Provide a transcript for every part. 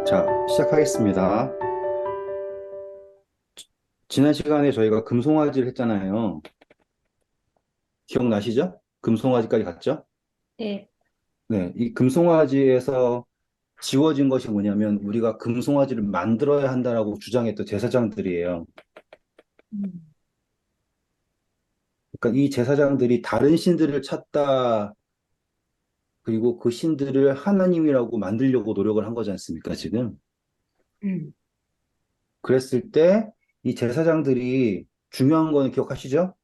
자, 시작하겠습니다. 지난 시간에 저희가 금송아지를 했잖아요. 기억나시죠? 금송아지까지 갔죠? 네. 네, 이 금송아지에서 지워진 것이 뭐냐면 우리가 금송아지를 만들어야 한다라고 주장했던 제사장들이에요. 음. 그러니까 이 제사장들이 다른 신들을 찾다, 그리고 그 신들을 하나님이라고 만들려고 노력을 한 거지 않습니까, 지금? 음. 그랬을 때 이 제사장들이 중요한 거는 기억하시죠?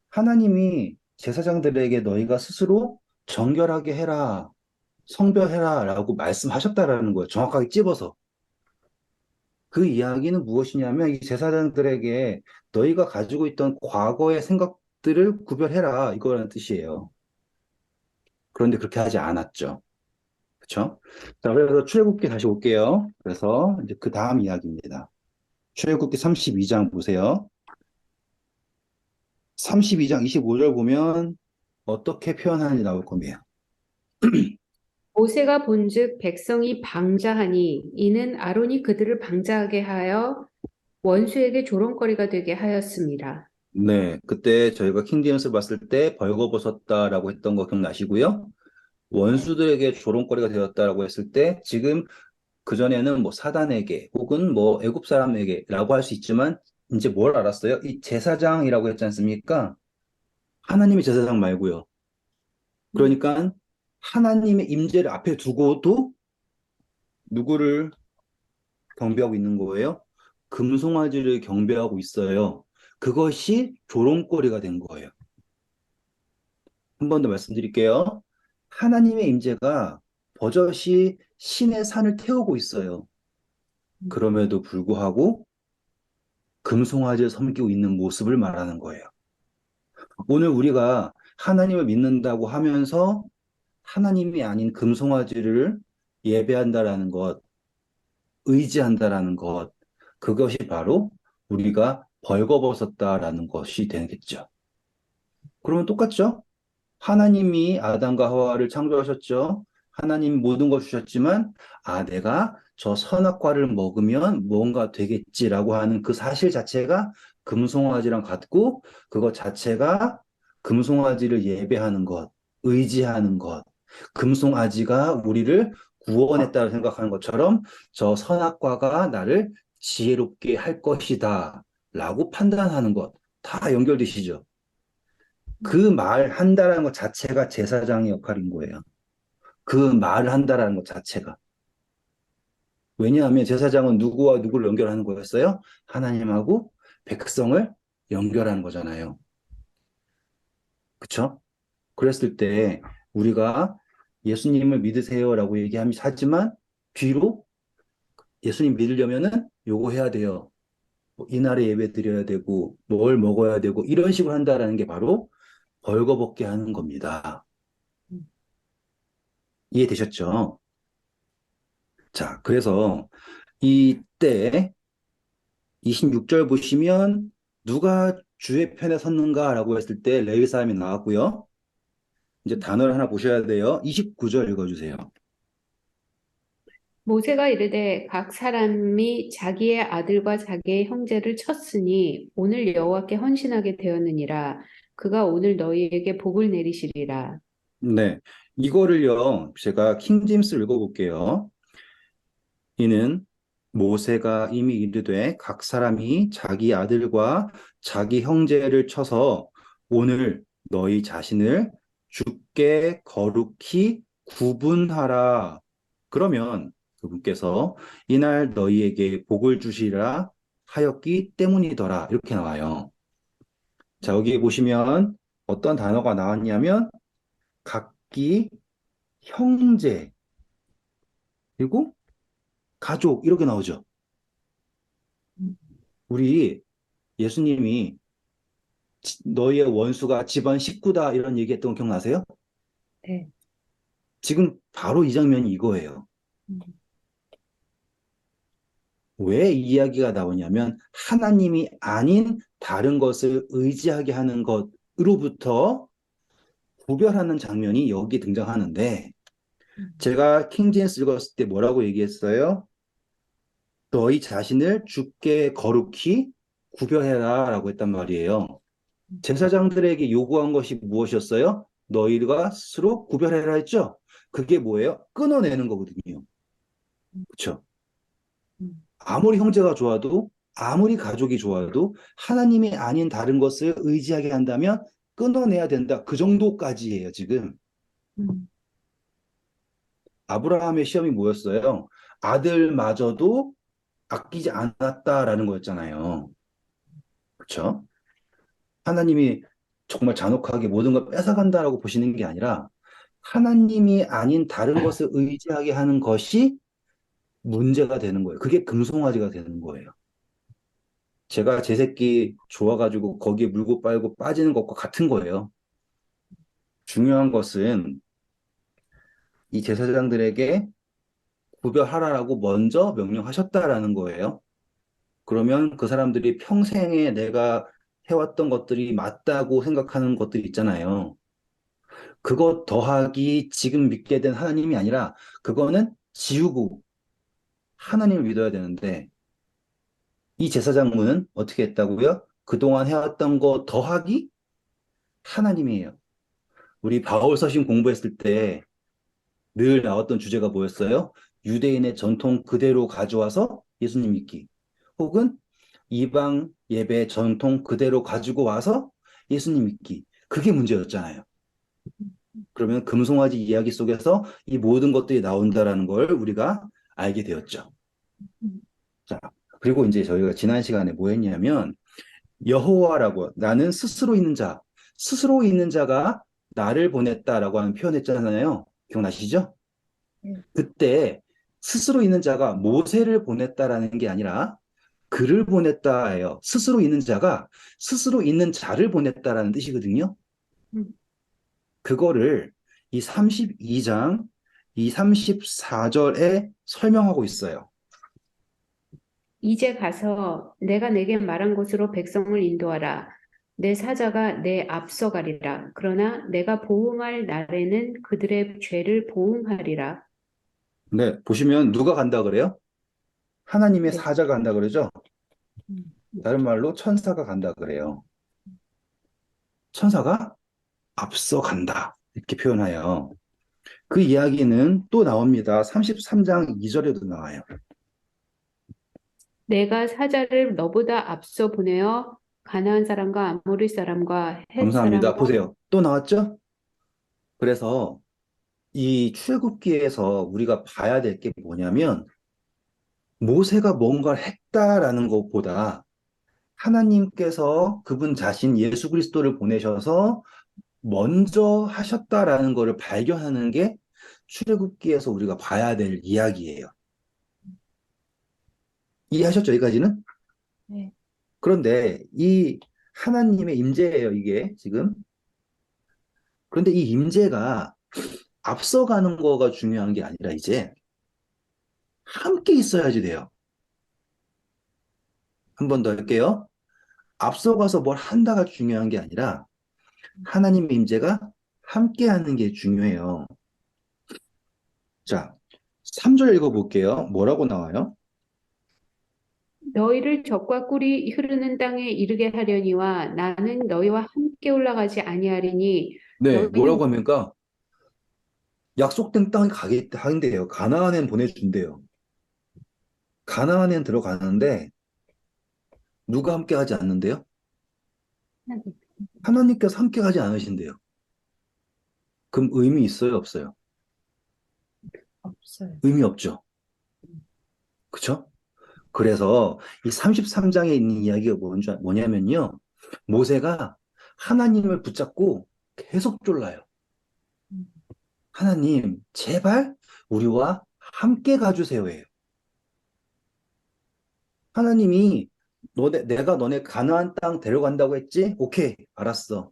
하나님이 제사장들에게 너희가 스스로 정결하게 해라, 성별해라 라고 말씀하셨다라는 거예요. 정확하게 찝어서. 그 이야기는 무엇이냐면 이 제사장들에게 너희가 가지고 있던 과거의 생각들을 구별해라 이거라는 뜻이에요. 그런데 그렇게 하지 않았죠. 그렇죠? 자, 그래서 출애굽기 다시 올게요. 그래서 이제 그 다음 이야기입니다. 출애굽기 32장 보세요. 32장 25절 보면 어떻게 표현하는지 나올 겁니다. 모세가 본즉 백성이 방자하니 이는 아론이 그들을 방자하게 하여 원수에게 조롱거리가 되게 하였습니다. 네, 그때 저희가 킹제임스 봤을 때 벌거벗었다라고 했던 거 기억나시고요. 원수들에게 조롱거리가 되었다라고 했을 때 지금 그전에는 뭐 사단에게 혹은 뭐 애굽 사람에게라고 할 수 있지만 이제 뭘 알았어요? 이 제사장이라고 했지 않습니까? 하나님의 제사장 말고요. 음. 그러니까 하나님의 임재를 앞에 두고도 누구를 경배하고 있는 거예요? 금송아지를 경배하고 있어요. 그것이 조롱거리가 된 거예요. 한 번 더 말씀드릴게요. 하나님의 임재가 버젓이 신의 산을 태우고 있어요. 그럼에도 불구하고 금송아지를 섬기고 있는 모습을 말하는 거예요. 오늘 우리가 하나님을 믿는다고 하면서 하나님이 아닌 금송아지를 예배한다라는 것, 의지한다라는 것, 그것이 바로 우리가 벌거벗었다라는 것이 되겠죠. 그러면 똑같죠? 하나님이 아담과 하와를 창조하셨죠. 하나님 모든 걸 주셨지만, 아, 내가 저 선악과를 먹으면 뭔가 되겠지라고 하는 그 사실 자체가 금송아지랑 같고, 그것 자체가 금송아지를 예배하는 것, 의지하는 것, 금송아지가 우리를 구원했다고 생각하는 것처럼 저 선악과가 나를 지혜롭게 할 것이다 라고 판단하는 것, 다 연결되시죠? 그 말 한다라는 것 자체가 제사장의 역할인 거예요. 그 말을 한다라는 것 자체가. 왜냐하면 제사장은 누구와 누구를 연결하는 거였어요? 하나님하고 백성을 연결하는 거잖아요. 그쵸? 그랬을 때 우리가 예수님을 믿으세요라고 얘기하지만 뒤로 예수님 믿으려면은 요거 해야 돼요. 뭐 이날에 예배 드려야 되고 뭘 먹어야 되고 이런 식으로 한다라는 게 바로 벌거벗게 하는 겁니다. 이해되셨죠? 자, 그래서 이때 26절 보시면 누가 주의 편에 섰는가라고 했을 때 레위 사람이 나왔고요. 이제 단어를 하나 보셔야 돼요. 29절 읽어주세요. 모세가 이르되 각 사람이 자기의 아들과 자기의 형제를 쳤으니 오늘 여호와께 헌신하게 되었느니라. 그가 오늘 너희에게 복을 내리시리라. 네, 이거를요. 제가 킹제임스 읽어볼게요. 이는 모세가 이미 이르되 각 사람이 자기 아들과 자기 형제를 쳐서 오늘 너희 자신을 주께 거룩히 구분하라. 그러면 그분께서 이날 너희에게 복을 주시라 하였기 때문이더라. 이렇게 나와요. 자, 여기 보시면 어떤 단어가 나왔냐면 각기 형제 그리고 가족 이렇게 나오죠. 우리 예수님이 너희의 원수가 집안 식구다 이런 얘기했던 거 기억나세요? 네. 지금 바로 이 장면이 이거예요. 음. 왜 이 이야기가 나오냐면 하나님이 아닌 다른 것을 의지하게 하는 것으로부터 구별하는 장면이 여기 등장하는데 제가 킹 제임스 읽었을 때 뭐라고 얘기했어요? 너희 자신을 주께 거룩히 구별해라 라고 했단 말이에요. 제사장들에게 요구한 것이 무엇이었어요? 너희가 스스로 구별해라 했죠? 그게 뭐예요? 끊어내는 거거든요. 그렇죠? 음, 아무리 형제가 좋아도 아무리 가족이 좋아도 하나님이 아닌 다른 것을 의지하게 한다면 끊어내야 된다. 그 정도까지예요, 지금. 음, 아브라함의 시험이 뭐였어요? 아들마저도 아끼지 않았다라는 거였잖아요. 그렇죠? 하나님이 정말 잔혹하게 모든 걸 뺏어간다라고 보시는 게 아니라 하나님이 아닌 다른 것을 의지하게 하는 것이 문제가 되는 거예요. 그게 금송아지가 되는 거예요. 제가 제 새끼 좋아가지고 거기에 물고 빨고 빠지는 것과 같은 거예요. 중요한 것은 이 제사장들에게 구별하라라고 먼저 명령하셨다라는 거예요. 그러면 그 사람들이 평생에 내가 해왔던 것들이 맞다고 생각하는 것들이 있잖아요. 그것 더하기 지금 믿게 된 하나님이 아니라 그거는 지우고 하나님을 믿어야 되는데 이 제사장문은 어떻게 했다고요? 그동안 해왔던 거 더하기 하나님이에요. 우리 바울 서신 공부했을 때 늘 나왔던 주제가 뭐였어요? 유대인의 전통 그대로 가져와서 예수님 믿기. 혹은 이방 예배 전통 그대로 가지고 와서 예수님 믿기. 그게 문제였잖아요. 그러면 금송아지 이야기 속에서 이 모든 것들이 나온다라는 걸 우리가 알게 되었죠. 음. 자, 그리고 이제 저희가 지난 시간에 뭐 했냐면 여호와라고 나는 스스로 있는 자, 스스로 있는 자가 나를 보냈다라고 하는 표현했잖아요. 기억나시죠? 네. 그때 스스로 있는 자가 모세를 보냈다라는 게 아니라 그를 보냈다예요. 스스로 있는 자가 스스로 있는 자를 보냈다라는 뜻이거든요. 음. 그거를 이 32장, 이 34절에 설명하고 있어요. 이제 가서 내가 내게 말한 곳으로 백성을 인도하라. 내 사자가 내 앞서 가리라. 그러나 내가 보응할 날에는 그들의 죄를 보응하리라. 네, 보시면 누가 간다 그래요? 하나님의 네. 사자가 간다 그러죠? 음. 다른 말로 천사가 간다 그래요. 천사가 앞서 간다. 이렇게 표현해요. 그 이야기는 또 나옵니다. 33장 2절에도 나와요. 내가 사자를 너보다 앞서 보내어 가나안 사람과 아모리 사람과 헷 감사합니다. 사람과 보세요. 또 나왔죠? 그래서 이 출애굽기에서 우리가 봐야 될 게 뭐냐면 모세가 뭔가를 했다라는 것보다 하나님께서 그분 자신 예수 그리스도를 보내셔서 먼저 하셨다라는 것을 발견하는 게 출애굽기에서 우리가 봐야 될 이야기예요. 이해하셨죠? 여기까지는? 네. 그런데 이 하나님의 임재예요, 이게 지금. 그런데 이 임재가 앞서가는 거가 중요한 게 아니라 이제 함께 있어야지 돼요. 한 번 더 할게요. 앞서가서 뭘 한다가 중요한 게 아니라 하나님의 임재가 함께 하는 게 중요해요. 자, 3절 읽어볼게요. 뭐라고 나와요? 너희를 적과 꿀이 흐르는 땅에 이르게 하려니와 나는 너희와 함께 올라가지 아니하리니 네, 너희는 뭐라고 합니까? 약속된 땅에 가겠대요. 가나안엔 보내준대요. 가나안엔 들어가는데 누가 함께 하지 않는데요? 하나님께서 함께 가지 않으신대요. 그럼 의미 있어요, 없어요? 없어요. 의미 없죠. 그쵸? 그래서 이 33장에 있는 이야기가 뭐냐면요. 모세가 하나님을 붙잡고 계속 졸라요. 하나님, 제발 우리와 함께 가주세요예요. 하나님이 내가 너네 가나안 땅 데려간다고 했지? 오케이, 알았어.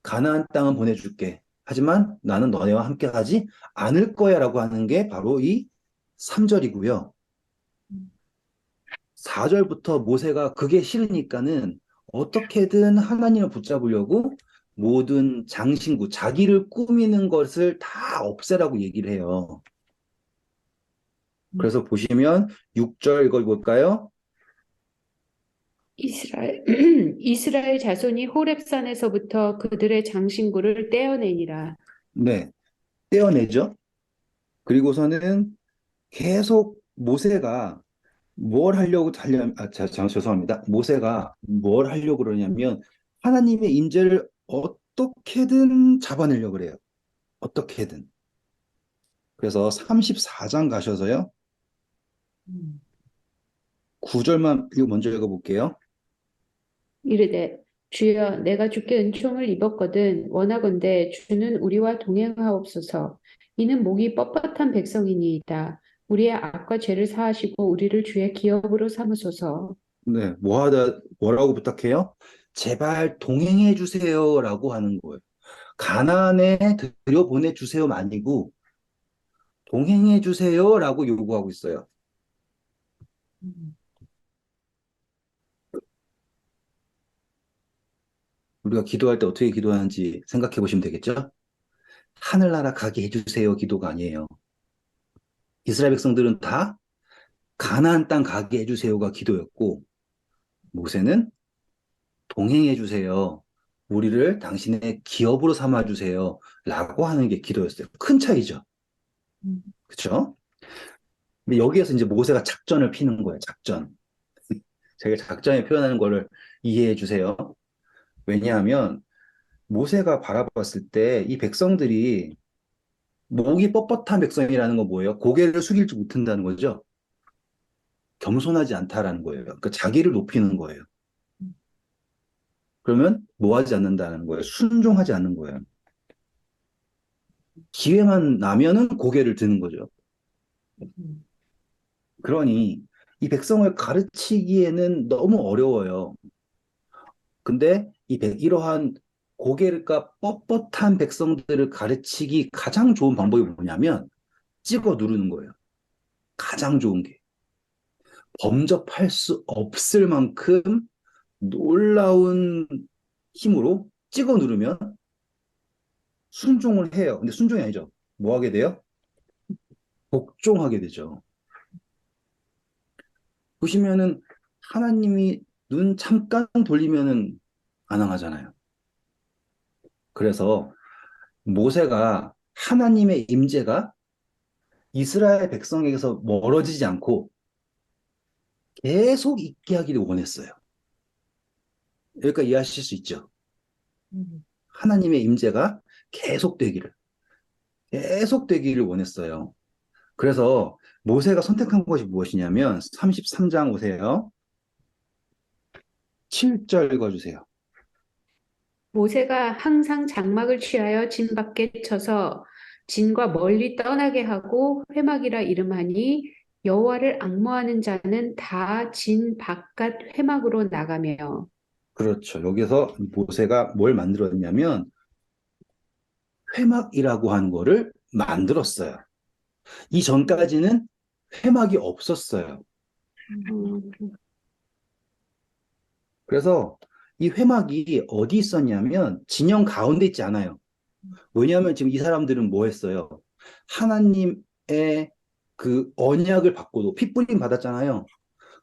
가나안 땅은 보내줄게. 하지만 나는 너네와 함께 가지 않을 거야라고 하는 게 바로 이 3절이고요. 4절부터 모세가 그게 싫으니까는 어떻게든 하나님을 붙잡으려고 모든 장신구, 자기를 꾸미는 것을 다 없애라고 얘기를 해요. 그래서 보시면 6절 읽어볼까요? 이스라엘, 이스라엘 자손이 호렙산에서부터 그들의 장신구를 떼어내니라. 네, 떼어내죠. 그리고서는 계속 모세가 뭘 하려고 죄송합니다. 모세가 뭘 하려고 그러냐면 하나님의 임재를 어떻게든 잡아내려고 그래요. 어떻게든. 그래서 34장 가셔서요. 9절만 먼저 읽어볼게요. 이르되 주여 내가 주께 은총을 입었거든 원하건대 주는 우리와 동행하옵소서. 이는 목이 뻣뻣한 백성이니이다. 우리의 악과 죄를 사하시고 우리를 주의 기업으로 삼으소서. 네, 뭐라고 부탁해요? 제발 동행해 주세요라고 하는 거예요. 가나안에 들여보내 주세요가 아니고 동행해 주세요라고 요구하고 있어요. 우리가 기도할 때 어떻게 기도하는지 생각해 보시면 되겠죠? 하늘나라 가게 해주세요 기도가 아니에요. 이스라엘 백성들은 다 가나안 땅 가게 해주세요가 기도였고 모세는 동행해 주세요. 우리를 당신의 기업으로 삼아 주세요. 라고 하는 게 기도였어요. 큰 차이죠. 그렇죠? 근데 여기에서 이제 모세가 작전을 피는 거예요. 작전. 제가 작전에 표현하는 거를 이해해 주세요. 왜냐하면 모세가 바라봤을 때 이 백성들이 목이 뻣뻣한 백성이라는 건 뭐예요? 고개를 숙이지 못한다는 거죠. 겸손하지 않다라는 거예요. 그러니까 자기를 높이는 거예요. 그러면 뭐 하지 않는다는 거예요. 순종하지 않는 거예요. 기회만 나면은 고개를 드는 거죠. 그러니 이 백성을 가르치기에는 너무 어려워요. 근데 이러한 고개가 뻣뻣한 백성들을 가르치기 가장 좋은 방법이 뭐냐면 찍어 누르는 거예요. 가장 좋은 게. 범접할 수 없을 만큼 놀라운 힘으로 찍어 누르면 순종을 해요. 근데 순종이 아니죠. 뭐 하게 돼요? 복종하게 되죠. 보시면은 하나님이 눈 잠깐 돌리면은 안 항하잖아요. 그래서 모세가 하나님의 임재가 이스라엘 백성에게서 멀어지지 않고 계속 있게 하기를 원했어요. 여기까지 이해하실 수 있죠? 하나님의 임재가 계속되기를, 계속되기를 원했어요. 그래서 모세가 선택한 것이 무엇이냐면 33장 오세요. 7절 읽어주세요. 모세가 항상 장막을 취하여 진 밖에 쳐서 진과 멀리 떠나게 하고 회막이라 이름하니 여호와를 앙모하는 자는 다 진 바깥 회막으로 나가며. 그렇죠. 여기서 모세가 뭘 만들었냐면 회막이라고 하는 거를 만들었어요. 이전까지는 회막이 없었어요. 음, 그래서 이 회막이 어디 있었냐면 진영 가운데 있지 않아요. 왜냐하면 지금 이 사람들은 뭐 했어요? 하나님의 그 언약을 받고도 핏부림 받았잖아요.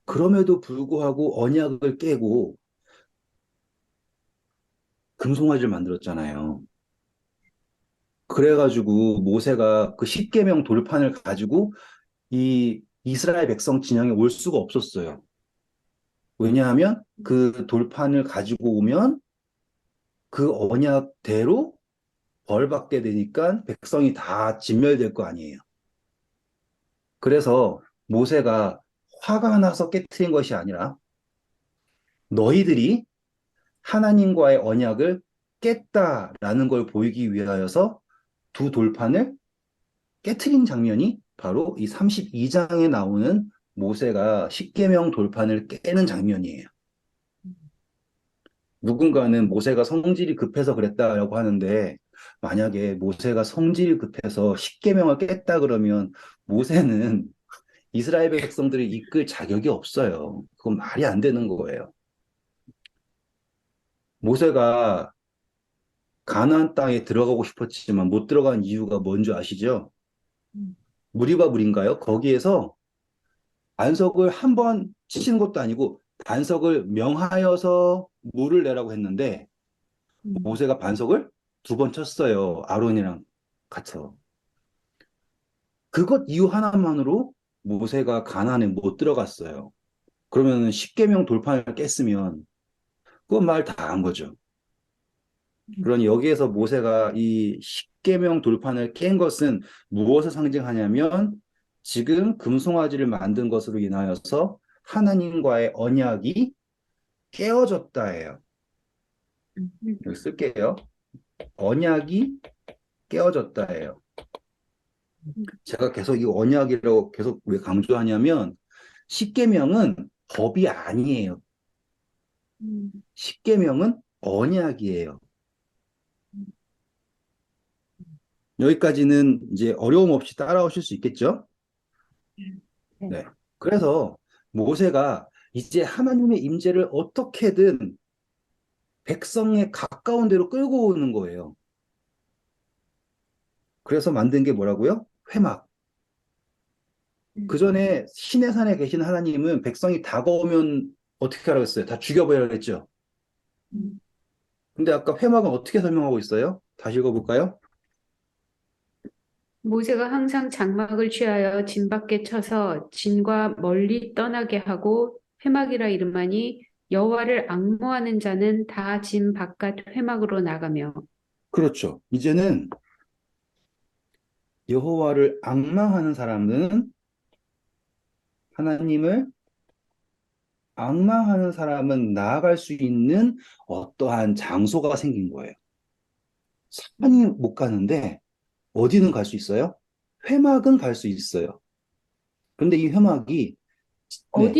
그럼에도 불구하고 언약을 깨고 금송아지를 만들었잖아요. 그래가지고 모세가 그 십계명 돌판을 가지고 이 이스라엘 백성 진영에 올 수가 없었어요. 왜냐하면 그 돌판을 가지고 오면 그 언약대로 벌받게 되니까 백성이 다 진멸될 거 아니에요. 그래서 모세가 화가 나서 깨트린 것이 아니라 너희들이 하나님과의 언약을 깼다라는 걸 보이기 위하여서 두 돌판을 깨트린 장면이 바로 이 32장에 나오는 모세가 십계명 돌판을 깨는 장면이에요. 누군가는 모세가 성질이 급해서 그랬다라고 하는데 만약에 모세가 성질이 급해서 십계명을 깼다 그러면 모세는 이스라엘 백성들을 이끌 자격이 없어요. 그건 말이 안 되는 거예요. 모세가 가나안 땅에 들어가고 싶었지만 못 들어간 이유가 뭔지 아시죠? 무리가 무리인가요? 거기에서 반석을 한 번 치시는 것도 아니고 반석을 명하여서 물을 내라고 했는데 음, 모세가 반석을 두 번 쳤어요. 아론이랑 같이. 그것 이유 하나만으로 모세가 가나안에 못 들어갔어요. 그러면 십계명 돌판을 깼으면 그건 말 다 한 거죠. 그러니 여기에서 모세가 이 십계명 돌판을 깬 것은 무엇을 상징하냐면 지금 금송아지를 만든 것으로 인하여서 하나님과의 언약이 깨어졌다예요. 음, 여기 쓸게요. 언약이 깨어졌다예요. 음, 제가 계속 이 언약이라고 계속 왜 강조하냐면 십계명은 법이 아니에요. 음, 십계명은 언약이에요. 음. 여기까지는 이제 어려움 없이 따라오실 수 있겠죠? 네. 네. 그래서 모세가 이제 하나님의 임재를 어떻게든 백성에 가까운 데로 끌고 오는 거예요. 그래서 만든 게 뭐라고요? 회막. 그 음, 전에 시내 산에 계신 하나님은 백성이 다가오면 어떻게 하라고 했어요? 다 죽여버려야 했죠. 음. 근데 아까 회막은 어떻게 설명하고 있어요? 다시 읽어볼까요? 모세가 항상 장막을 취하여 진 밖에 쳐서 진과 멀리 떠나게 하고 회막이라 이름하니 여호와를 앙모하는 자는 다 진 바깥 회막으로 나가며. 그렇죠. 이제는 여호와를 앙망하는 사람은 하나님을 앙망하는 사람은 나아갈 수 있는 어떠한 장소가 생긴 거예요. 산이 못 가는데 어디는 갈 수 있어요? 회막은 갈 수 있어요. 근데 이 회막이 네,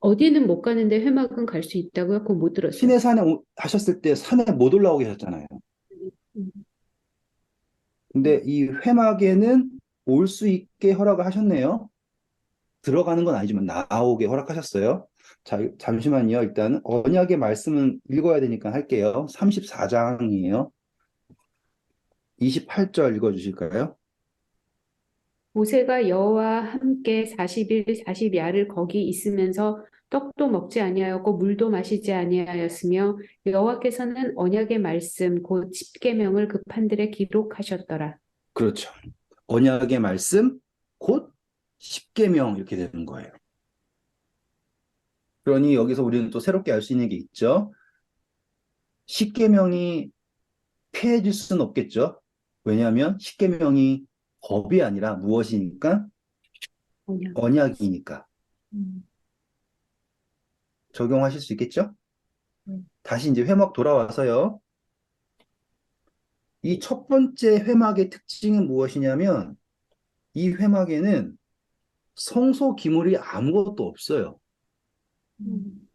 어디는 못 가는데 회막은 갈 수 있다고요? 그거 못 들었어요. 신의 산에 하셨을 때 산에 못 올라오게 하셨잖아요. 음, 근데 이 회막에는 올 수 있게 허락을 하셨네요. 들어가는 건 아니지만 나오게 허락하셨어요. 자, 잠시만요. 일단 언약의 말씀은 읽어야 되니까 할게요. 34장이에요. 28절 읽어주실까요? 모세가 여호와와 함께 40일 40야를 거기 있으면서 떡도 먹지 아니하였고 물도 마시지 아니하였으며 여호와께서는 언약의 말씀 곧 십계명을 그 판들에 기록하셨더라. 그렇죠. 언약의 말씀, 곧 십계명 이렇게 되는 거예요. 그러니 여기서 우리는 또 새롭게 알 수 있는 게 있죠. 십계명이 폐해질 수는 없겠죠. 왜냐하면 십계명이 법이 아니라 무엇이니까? 언약. 언약이니까. 음, 적용하실 수 있겠죠? 음, 다시 이제 회막 돌아와서요. 이 첫 번째 회막의 특징은 무엇이냐면 이 회막에는 성소 기물이 아무것도 없어요. 음,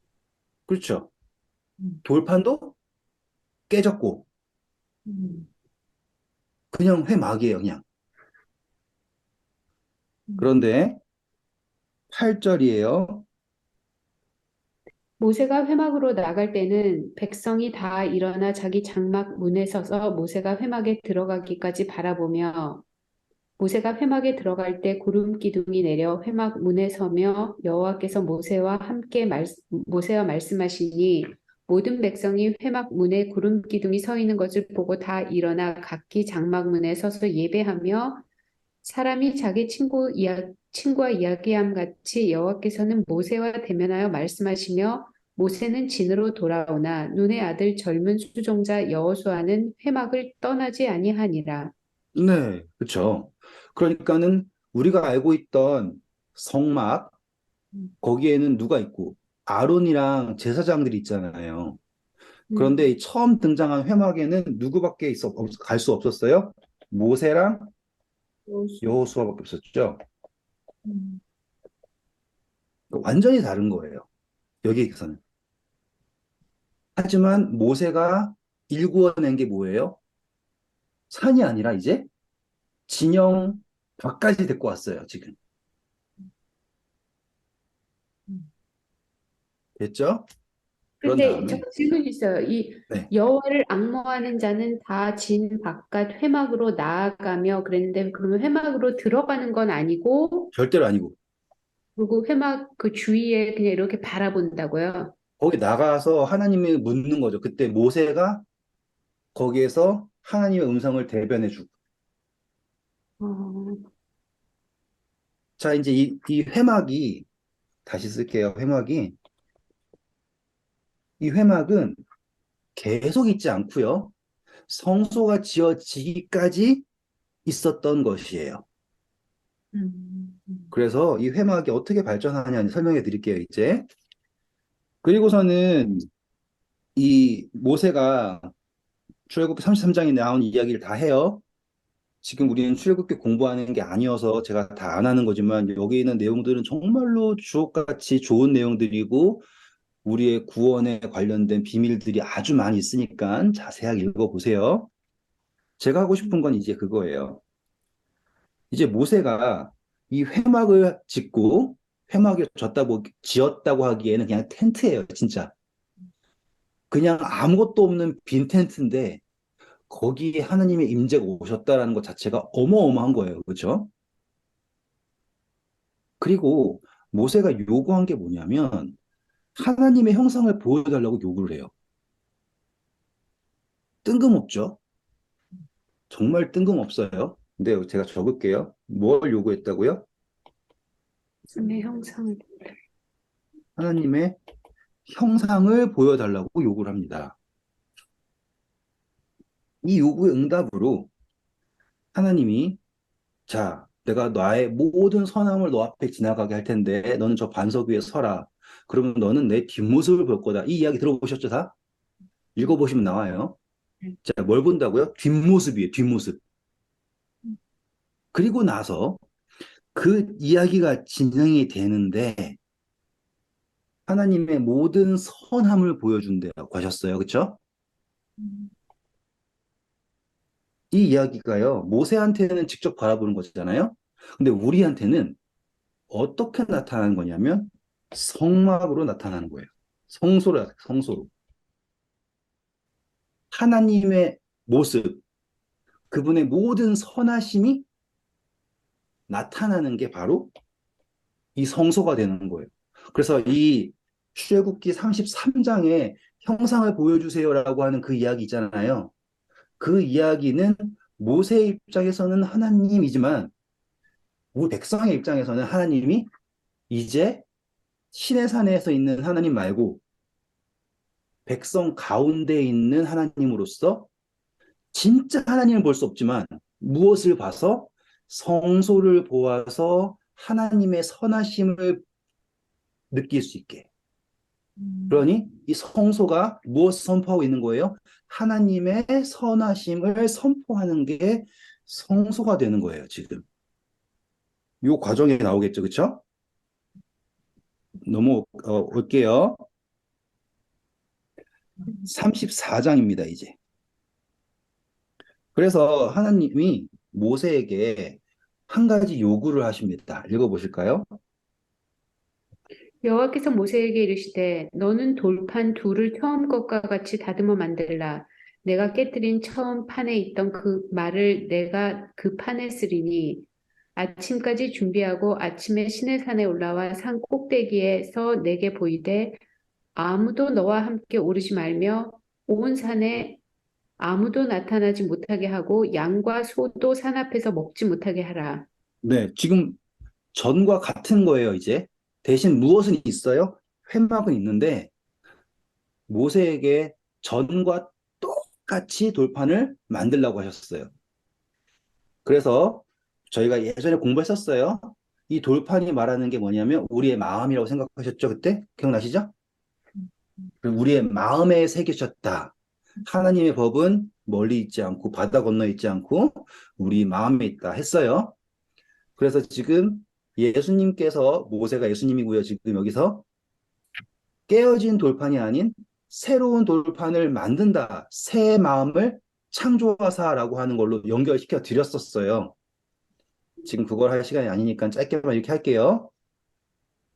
그렇죠? 음, 돌판도 깨졌고 음, 그냥 회막이에요, 그냥. 음. 그런데 8절이에요. 모세가 회막으로 나갈 때는 백성이 다 일어나 자기 장막 문에 서서 모세가 회막에 들어가기까지 바라보며 모세가 회막에 들어갈 때 구름 기둥이 내려 회막 문에 서며 여호와께서 모세와 말씀하시니 모든 백성이 회막 문에 구름 기둥이 서 있는 것을 보고 다 일어나 각기 장막 문에 서서 예배하며 사람이 자기 친구와 이야기함 같이 여호와께서는 모세와 대면하여 말씀하시며 모세는 진으로 돌아오나 눈의 아들 젊은 수종자 여호수아는 회막을 떠나지 아니하니라. 네, 그렇죠. 그러니까는 우리가 알고 있던 성막 거기에는 누가 있고 아론이랑 제사장들이 있잖아요. 그런데 음, 이 처음 등장한 회막에는 누구밖에 갈 수 없었어요? 모세랑 여호수아. 여호수아밖에 없었죠. 음. 완전히 다른 거예요. 여기에서는. 하지만 모세가 일구어낸 게 뭐예요? 산이 아니라 이제 진영 밖까지 데리고 왔어요, 지금. 됐죠? 그런 근데 저 다음에, 질문 있어요. 이 네, 여호와를 앙모하는 자는 다 진 바깥 회막으로 나아가며 그랬는데 그러면 회막으로 들어가는 건 아니고 절대로 아니고. 그리고 회막 그 주위에 그냥 이렇게 바라본다고요. 거기 나가서 하나님이 묻는 거죠. 그때 모세가 거기에서 하나님의 음성을 대변해 주고. 어, 자, 이제 이 회막이, 다시 쓸게요. 회막이. 이 회막은 계속 있지 않고요. 성소가 지어지기까지 있었던 것이에요. 음. 그래서 이 회막이 어떻게 발전하냐 설명해 드릴게요, 이제. 그리고서는 이 모세가 출애굽기 33장에 나온 이야기를 다 해요. 지금 우리는 출애굽기 공부하는 게 아니어서 제가 다 안 하는 거지만 여기 있는 내용들은 정말로 주옥같이 좋은 내용들이고 우리의 구원에 관련된 비밀들이 아주 많이 있으니까 자세하게 읽어보세요. 제가 하고 싶은 건 이제 그거예요. 이제 모세가 이 회막을 짓고 회막이 지었다고 하기에는 그냥 텐트예요, 진짜. 그냥 아무것도 없는 빈 텐트인데 거기에 하나님의 임재가 오셨다라는 것 자체가 어마어마한 거예요. 그렇죠? 그리고 모세가 요구한 게 뭐냐면 하나님의 형상을 보여달라고 요구를 해요. 뜬금없죠? 정말 뜬금없어요. 근데 제가 적을게요. 뭘 요구했다고요? 하나님의 형상을. 하나님의 형상을 보여달라고 요구를 합니다. 이 요구의 응답으로 하나님이 자, 내가 나의 모든 선함을 너 앞에 지나가게 할 텐데 너는 저 반석 위에 서라. 그러면 너는 내 뒷모습을 볼 거다. 이 이야기 들어보셨죠, 다? 읽어보시면 나와요. 자, 뭘 본다고요? 뒷모습이에요, 뒷모습. 그리고 나서 그 이야기가 진행이 되는데 하나님의 모든 선함을 보여준다고 하셨어요. 그렇죠? 이 이야기가요. 모세한테는 직접 바라보는 거잖아요. 근데 우리한테는 어떻게 나타나는 거냐면 성막으로 나타나는 거예요. 성소로, 성소로. 하나님의 모습, 그분의 모든 선하심이 나타나는 게 바로 이 성소가 되는 거예요. 그래서 이 출애굽기 33장에 형상을 보여주세요라고 하는 그 이야기 있잖아요. 그 이야기는 모세의 입장에서는 하나님이지만 우리 백성의 입장에서는 하나님이 이제 신의 산에서 있는 하나님 말고 백성 가운데 있는 하나님으로서 진짜 하나님을 볼 수 없지만 무엇을 봐서 성소를 보아서 하나님의 선하심을 느낄 수 있게. 그러니 이 성소가 무엇을 선포하고 있는 거예요? 하나님의 선하심을 선포하는 게 성소가 되는 거예요, 지금. 요 과정에 나오겠죠, 그렇죠? 올게요. 34장입니다, 이제. 그래서 하나님이 모세에게 한 가지 요구를 하십니다. 읽어보실까요? 여호와께서 모세에게 이르시되 너는 돌판 둘을 처음 것과 같이 다듬어 만들라. 내가 깨뜨린 처음 판에 있던 그 말을 내가 그 판에 쓰리니 아침까지 준비하고 아침에 시내산에 올라와 산 꼭대기에서 내게 보이되 아무도 너와 함께 오르지 말며 온 산에 아무도 나타나지 못하게 하고 양과 소도 산 앞에서 먹지 못하게 하라. 네, 지금 전과 같은 거예요, 이제. 대신 무엇은 있어요? 회막은 있는데 모세에게 전과 똑같이 돌판을 만들라고 하셨어요. 그래서 저희가 예전에 공부했었어요. 이 돌판이 말하는 게 뭐냐면 우리의 마음이라고 생각하셨죠, 그때? 기억나시죠? 우리의 마음에 새기셨다. 하나님의 법은 멀리 있지 않고 바다 건너 있지 않고 우리 마음에 있다 했어요. 그래서 지금 예수님께서 모세가 예수님이고요. 지금 여기서 깨어진 돌판이 아닌 새로운 돌판을 만든다. 새 마음을 창조하사라고 하는 걸로 연결시켜 드렸었어요. 지금 그걸 할 시간이 아니니까 짧게만 이렇게 할게요.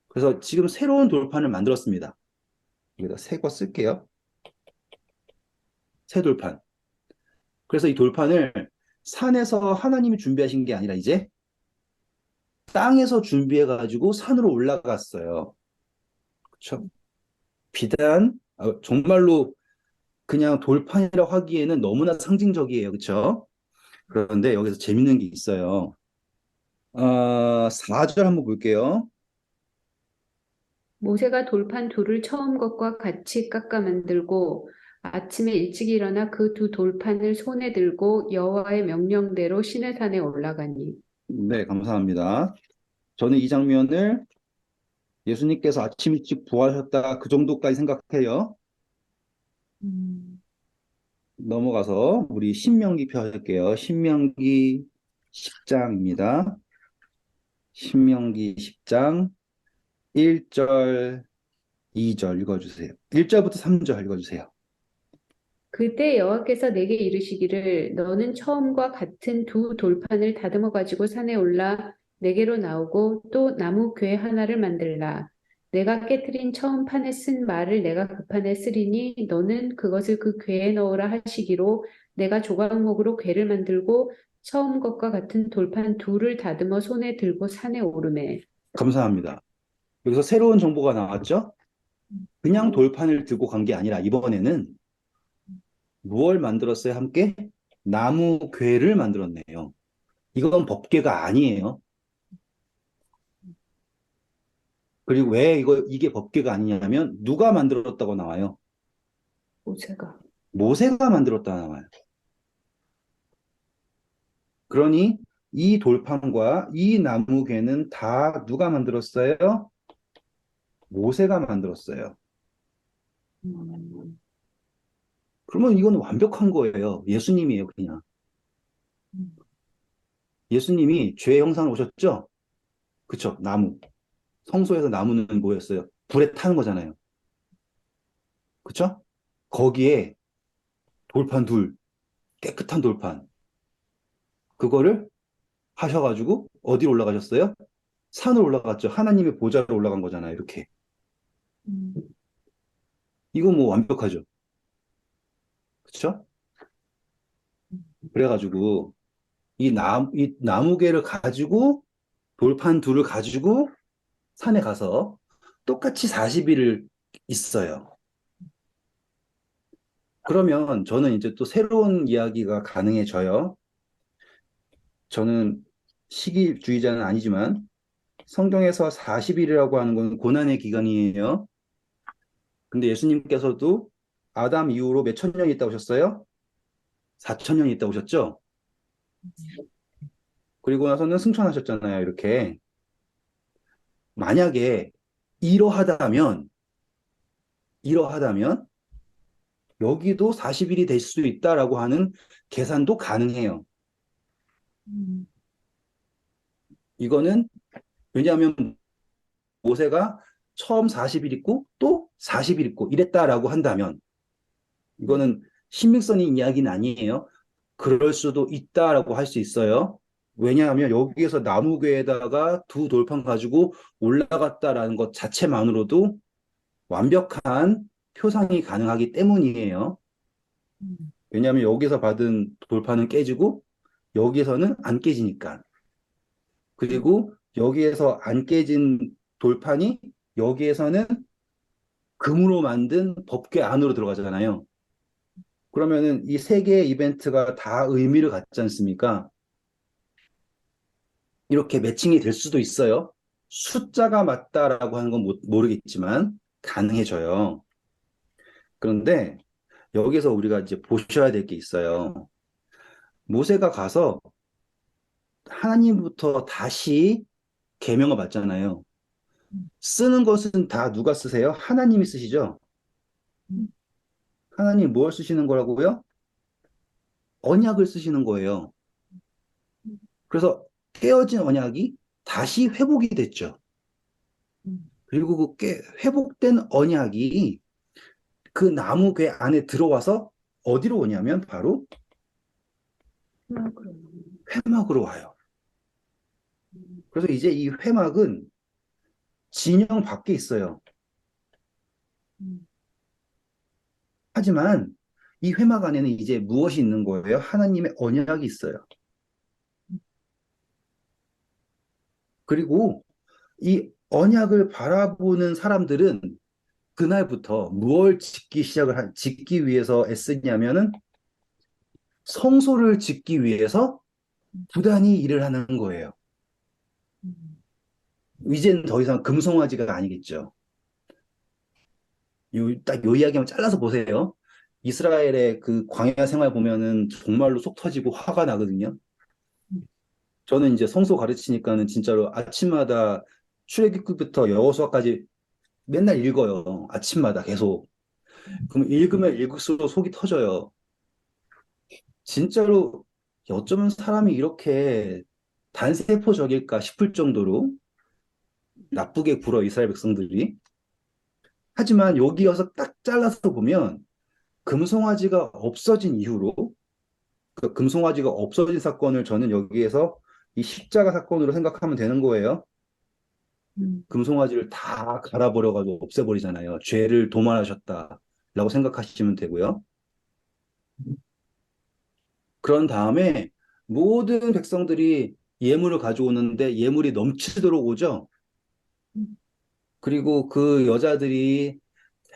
그래서 지금 새로운 돌판을 만들었습니다. 여기다 새 거 쓸게요. 새 돌판. 그래서 이 돌판을 산에서 하나님이 준비하신 게 아니라 이제 땅에서 준비해가지고 산으로 올라갔어요. 그렇죠? 비단 정말로 그냥 돌판이라고 하기에는 너무나 상징적이에요. 그렇죠? 그런데 여기서 재밌는 게 있어요. 4절 한번 볼게요. 모세가 돌판 둘을 처음 것과 같이 깎아 만들고 아침에 일찍 일어나 그 두 돌판을 손에 들고 여호와의 명령대로 시내산에 올라가니. 네, 감사합니다. 저는 이 장면을 예수님께서 아침 일찍 부활하셨다 그 정도까지 생각해요. 음. 넘어가서 우리 신명기 펴볼게요. 신명기 10장입니다. 신명기 10장 1절, 2절 읽어주세요. 1절부터 3절 읽어주세요. 그때 여호와께서 내게 이르시기를 너는 처음과 같은 두 돌판을 다듬어 가지고 산에 올라 내게로 나오고 또 나무 궤 하나를 만들라. 내가 깨뜨린 처음 판에 쓴 말을 내가 그 판에 쓰리니 너는 그것을 그 궤에 넣으라 하시기로 내가 조각목으로 궤를 만들고 처음 것과 같은 돌판 둘을 다듬어 손에 들고 산에 오르매. 감사합니다. 여기서 새로운 정보가 나왔죠? 그냥 돌판을 들고 간 게 아니라 이번에는 무엇을 만들었어요? 함께 나무 궤를 만들었네요. 이건 법궤가 아니에요. 그리고 왜 이게 법궤가 아니냐면 누가 만들었다고 나와요? 모세가. 모세가 만들었다 나와요. 그러니 이 돌판과 이 나무괴는 다 누가 만들었어요? 모세가 만들었어요. 음. 그러면 이건 완벽한 거예요. 예수님이에요, 그냥. 예수님이 죄의 형상을 오셨죠? 그쵸, 나무. 성소에서 나무는 뭐였어요? 불에 타는 거잖아요. 그쵸? 거기에 돌판 둘, 깨끗한 돌판. 그거를 하셔가지고 어디로 올라가셨어요? 산으로 올라갔죠. 하나님의 보좌로 올라간 거잖아요, 이렇게. 음. 이거 뭐 완벽하죠. 그쵸? 그래가지고 이 나무개를 가지고 돌판 둘을 가지고 산에 가서 똑같이 40일을 있어요. 그러면 저는 이제 또 새로운 이야기가 가능해져요. 저는 시기주의자는 아니지만 성경에서 40일이라고 하는 건 고난의 기간이에요. 근데 예수님께서도 아담 이후로 몇 천 년 있다 오셨어요? 4천 년 있다 오셨죠? 그리고 나서는 승천하셨잖아요. 이렇게. 만약에 이러하다면 이러하다면 여기도 40일이 될 수 있다라고 하는 계산도 가능해요. 음. 이거는 왜냐하면 모세가 처음 40일 있고 또 40일 있고 이랬다라고 한다면 이거는 신빙성 있는 이야기는 아니에요. 그럴 수도 있다라고 할 수 있어요. 왜냐하면 여기에서 나무괴에다가 두 돌판 가지고 올라갔다라는 것 자체만으로도 완벽한 표상이 가능하기 때문이에요. 음. 왜냐하면 여기서 받은 돌판은 깨지고 여기서는 안 깨지니까. 그리고 여기에서 안 깨진 돌판이 여기에서는 금으로 만든 법궤 안으로 들어가잖아요. 그러면은 이 세 개의 이벤트가 다 의미를 갖지 않습니까? 이렇게 매칭이 될 수도 있어요. 숫자가 맞다라고 하는 건 모르겠지만 가능해져요. 그런데 여기서 우리가 이제 보셔야 될 게 있어요. 모세가 가서 하나님부터 다시 계명을 받잖아요. 쓰는 것은 다 누가 쓰세요? 하나님이 쓰시죠? 음. 하나님 뭘 쓰시는 거라고요? 언약을 쓰시는 거예요. 그래서 깨어진 언약이 다시 회복이 됐죠. 음. 그리고 회복된 언약이 그 나무괴 안에 들어와서 어디로 오냐면 바로 그럼. 회막으로 와요. 음. 그래서 이제 이 회막은 진영 밖에 있어요. 음. 하지만 이 회막 안에는 이제 무엇이 있는 거예요? 하나님의 언약이 있어요. 그리고 이 언약을 바라보는 사람들은 그날부터 무엇을 짓기 위해서 애쓰냐면은 성소를 짓기 위해서 부단히 일을 하는 거예요. 음, 이제는 더 이상 금송아지가 아니겠죠. 딱 요 이야기만 잘라서 보세요. 이스라엘의 그 광야 생활 보면은 정말로 속 터지고 화가 나거든요. 저는 이제 성소 가르치니까는 진짜로 아침마다 출애굽부터 여호수아까지 맨날 읽어요. 아침마다 계속. 그럼 읽으면 읽을수록 속이 터져요. 진짜로 어쩌면 사람이 이렇게 단세포적일까 싶을 정도로 나쁘게 굴어 이스라엘 백성들이. 하지만 여기여서 딱 잘라서 보면 금송아지가 없어진 이후로 그 금송아지가 없어진 사건을 저는 여기에서 이 십자가 사건으로 생각하면 되는 거예요. 음, 금송아지를 다 갈아버려가지고 없애버리잖아요. 죄를 도말하셨다라고 생각하시면 되고요. 그런 다음에 모든 백성들이 예물을 가져오는데 예물이 넘치도록 오죠. 음, 그리고 그 여자들이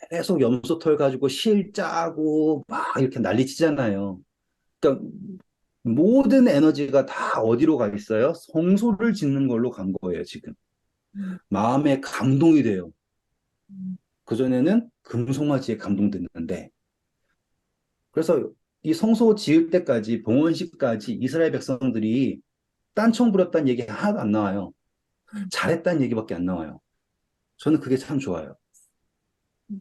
계속 염소털 가지고 실 짜고 막 이렇게 난리치잖아요. 그러니까 모든 에너지가 다 어디로 가 있어요? 성소를 짓는 걸로 간 거예요, 지금. 음, 마음에 감동이 돼요. 음, 그전에는 금송아지에 감동됐는데. 그래서 이 성소 지을 때까지, 봉헌식까지 이스라엘 백성들이 딴청 부렸다는 얘기 하나도 안 나와요. 음, 잘했다는 얘기밖에 안 나와요. 저는 그게 참 좋아요. 음.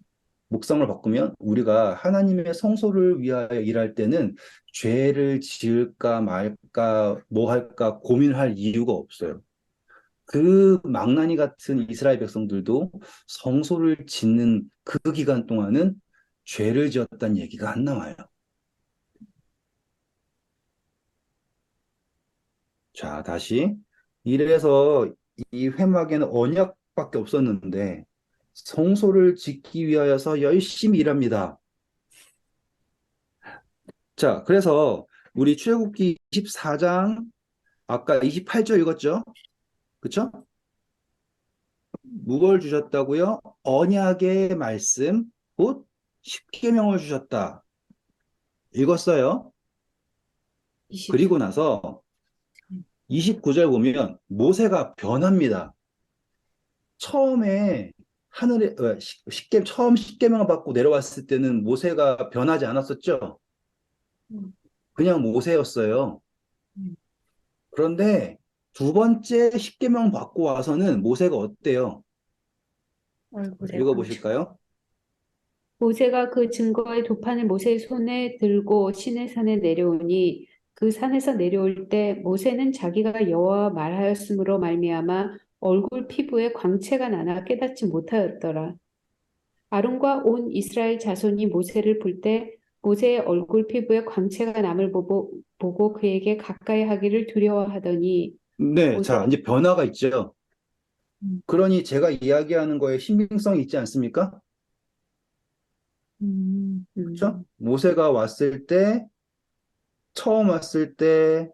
묵상을 바꾸면 우리가 하나님의 성소를 위하여 일할 때는 죄를 지을까 말까 뭐 할까 고민할 이유가 없어요. 그 망나니 같은 이스라엘 백성들도 성소를 짓는 그 기간 동안은 죄를 지었다는 얘기가 안 나와요. 자, 다시. 이래서 이 회막에는 언약밖에 없었는데 성소를 짓기 위하여서 열심히 일합니다. 자, 그래서 우리 출애굽기 24장 아까 28절 읽었죠? 그쵸? 무엇을 주셨다고요? 언약의 말씀, 곧 십계명을 주셨다. 읽었어요. 24. 그리고 나서 29절 보면 모세가 변합니다. 처음에 하늘에 처음 십계명을 받고 내려왔을 때는 모세가 변하지 않았었죠. 음, 그냥 모세였어요. 음. 그런데 두 번째 십계명 받고 와서는 모세가 어때요? 얼굴에 광채. 읽어보실까요? 모세가 그 증거의 도판을 모세의 손에 들고 시내 산에 내려오니 그 산에서 내려올 때 모세는 자기가 여호와와 말하였으므로 말미암아 얼굴 피부에 광채가 나나 깨닫지 못하였더라. 아론과 온 이스라엘 자손이 모세를 볼 때 모세의 얼굴 피부에 광채가 남을 보고 그에게 가까이 하기를 두려워하더니 네, 자, 모세가 이제 변화가 있죠. 음, 그러니 제가 이야기하는 거에 신빙성이 있지 않습니까? 음, 그렇죠? 음, 모세가 왔을 때, 처음 왔을 때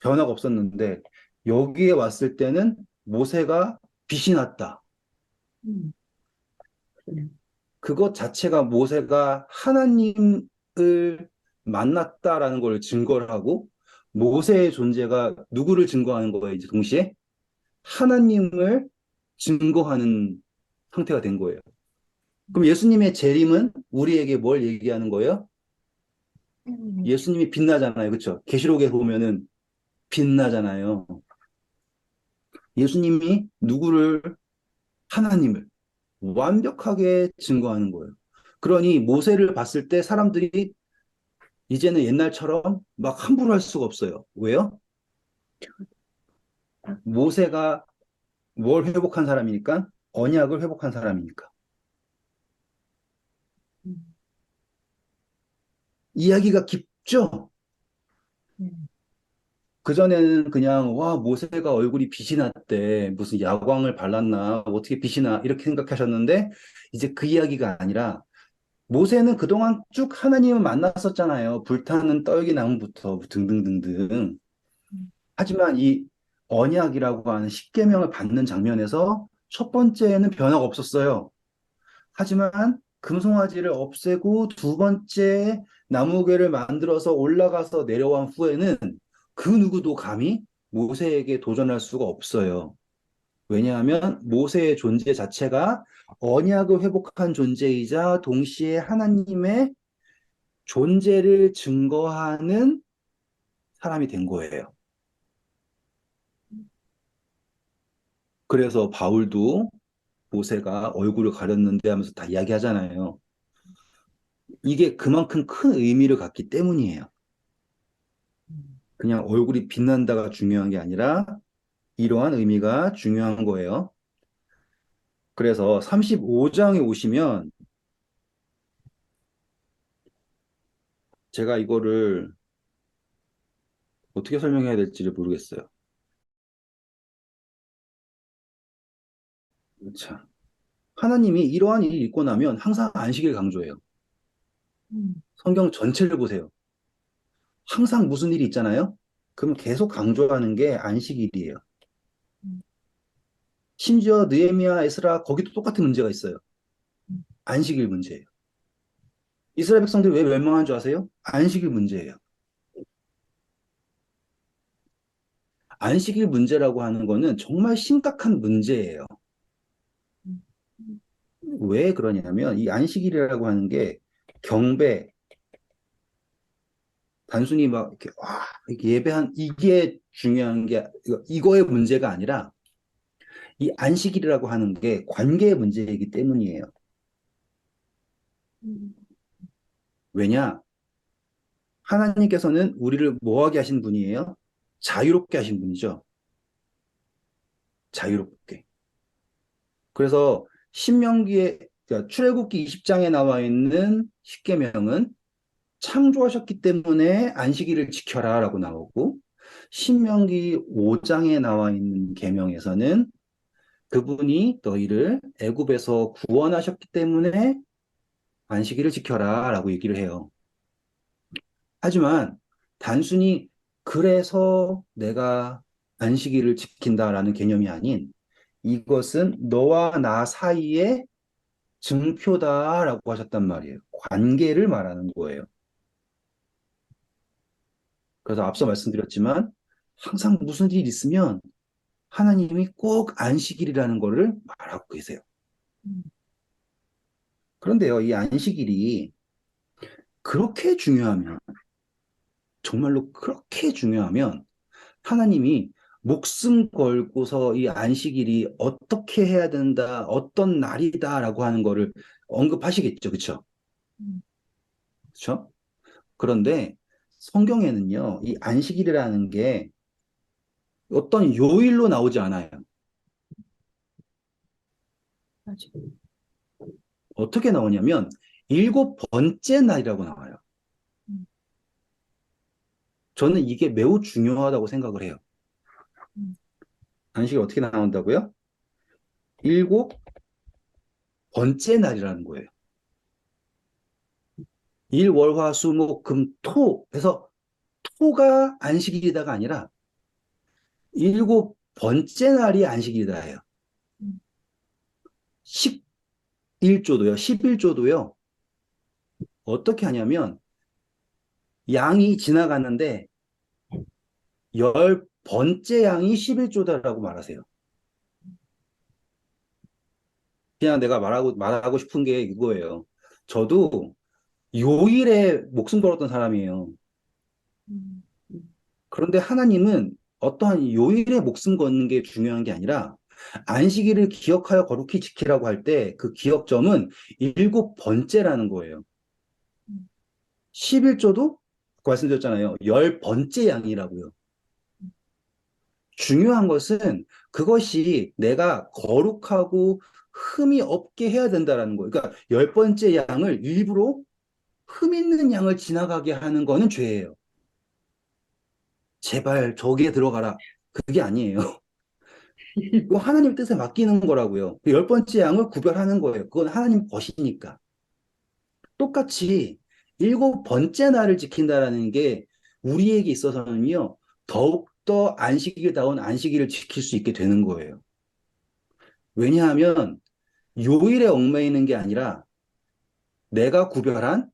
변화가 없었는데, 여기에 왔을 때는 모세가 빛이 났다. 음, 그래. 그것 자체가 모세가 하나님을 만났다라는 걸 증거를 하고, 모세의 존재가 누구를 증거하는 거예요, 이제 동시에? 하나님을 증거하는 상태가 된 거예요. 그럼 예수님의 재림은 우리에게 뭘 얘기하는 거예요? 음, 예수님이 빛나잖아요. 그렇죠? 계시록에 보면은 빛나잖아요. 예수님이 누구를 하나님을 완벽하게 증거하는 거예요. 그러니 모세를 봤을 때 사람들이 이제는 옛날처럼 막 함부로 할 수가 없어요. 왜요? 모세가 뭘 회복한 사람이니까? 언약을 회복한 사람이니까. 음, 이야기가 깊죠? 음, 그전에는 그냥, 와, 모세가 얼굴이 빛이 났대. 무슨 야광을 발랐나? 어떻게 빛이 나? 이렇게 생각하셨는데, 이제 그 이야기가 아니라, 모세는 그동안 쭉 하나님을 만났었잖아요. 불타는 떨기 나무부터 등등등등. 음, 하지만 이 언약이라고 하는 십계명을 받는 장면에서 첫 번째에는 변화가 없었어요. 하지만 금송아지를 없애고 두 번째 나무괴를 만들어서 올라가서 내려온 후에는 그 누구도 감히 모세에게 도전할 수가 없어요. 왜냐하면 모세의 존재 자체가 언약을 회복한 존재이자 동시에 하나님의 존재를 증거하는 사람이 된 거예요. 그래서 바울도 모세가 얼굴을 가렸는데 하면서 다 이야기하잖아요. 이게 그만큼 큰 의미를 갖기 때문이에요. 그냥 얼굴이 빛난다가 중요한 게 아니라 이러한 의미가 중요한 거예요. 그래서 35장에 오시면 제가 이거를 어떻게 설명해야 될지를 모르겠어요. 자, 하나님이 이러한 일이 있고 나면 항상 안식일 강조해요. 음, 성경 전체를 보세요. 항상 무슨 일이 있잖아요. 그럼 계속 강조하는 게 안식일이에요. 음, 심지어 느헤미야, 에스라 거기도 똑같은 문제가 있어요. 음, 안식일 문제예요. 이스라엘 백성들이 왜 멸망한 줄 아세요? 안식일 문제예요. 안식일 문제라고 하는 거는 정말 심각한 문제예요. 음, 음, 왜 그러냐면 이 안식일이라고 하는 게 경배, 단순히 막 이렇게 와, 이렇게 예배한 이게 중요한 게 이거의 문제가 아니라 이 안식일이라고 하는 게 관계의 문제이기 때문이에요. 음, 왜냐? 하나님께서는 우리를 뭐하게 하신 분이에요? 자유롭게 하신 분이죠. 자유롭게. 그래서 신명기에 그러니까 출애굽기 20장에 나와 있는 십계명은 창조하셨기 때문에 안식일을 지켜라라고 나오고 신명기 5장에 나와 있는 계명에서는 그분이 너희를 애굽에서 구원하셨기 때문에 안식일을 지켜라라고 얘기를 해요. 하지만 단순히 그래서 내가 안식일을 지킨다라는 개념이 아닌 이것은 너와 나 사이의 증표다라고 하셨단 말이에요. 관계를 말하는 거예요. 그래서 앞서 말씀드렸지만 항상 무슨 일이 있으면 하나님이 꼭 안식일이라는 거를 말하고 계세요. 음, 그런데요, 이 안식일이 그렇게 중요하면, 정말로 그렇게 중요하면 하나님이 목숨 걸고서 이 안식일이 어떻게 해야 된다, 어떤 날이다라고 하는 거를 언급하시겠죠. 그쵸? 음, 그쵸? 그런데 성경에는요, 이 안식일이라는 게 어떤 요일로 나오지 않아요. 맞아요. 어떻게 나오냐면 일곱 번째 날이라고 나와요. 음, 저는 이게 매우 중요하다고 생각을 해요. 음, 안식이 어떻게 나온다고요? 일곱 번째 날이라는 거예요. 일, 월, 화, 수, 목, 금, 토 해서 토가 안식일이다가 아니라 일곱 번째 날이 안식일이다예요. 음, 11조도요. 11조도요. 어떻게 하냐면 양이 지나가는데 열 번째 양이 11조다라고 말하세요. 그냥 내가 말하고 싶은 게 이거예요. 저도 요일에 목숨 걸었던 사람이에요. 음, 음, 그런데 하나님은 어떠한 요일에 목숨 걷는 게 중요한 게 아니라 안식일을 기억하여 거룩히 지키라고 할 때 그 기억점은 일곱 번째라는 거예요. 음, 11조도 말씀드렸잖아요. 열 번째 양이라고요. 중요한 것은 그것이 내가 거룩하고 흠이 없게 해야 된다라는 거예요. 그러니까 열 번째 양을 일부러 흠 있는 양을 지나가게 하는 거는 죄예요. 제발 저기에 들어가라. 그게 아니에요. 그거 하나님 뜻에 맡기는 거라고요. 그 열 번째 양을 구별하는 거예요. 그건 하나님 것이니까. 똑같이 일곱 번째 날을 지킨다라는 게 우리에게 있어서는요, 더욱 더욱더 안식일다운 안식일을 지킬 수 있게 되는 거예요. 왜냐하면 요일에 얽매이는 게 아니라 내가 구별한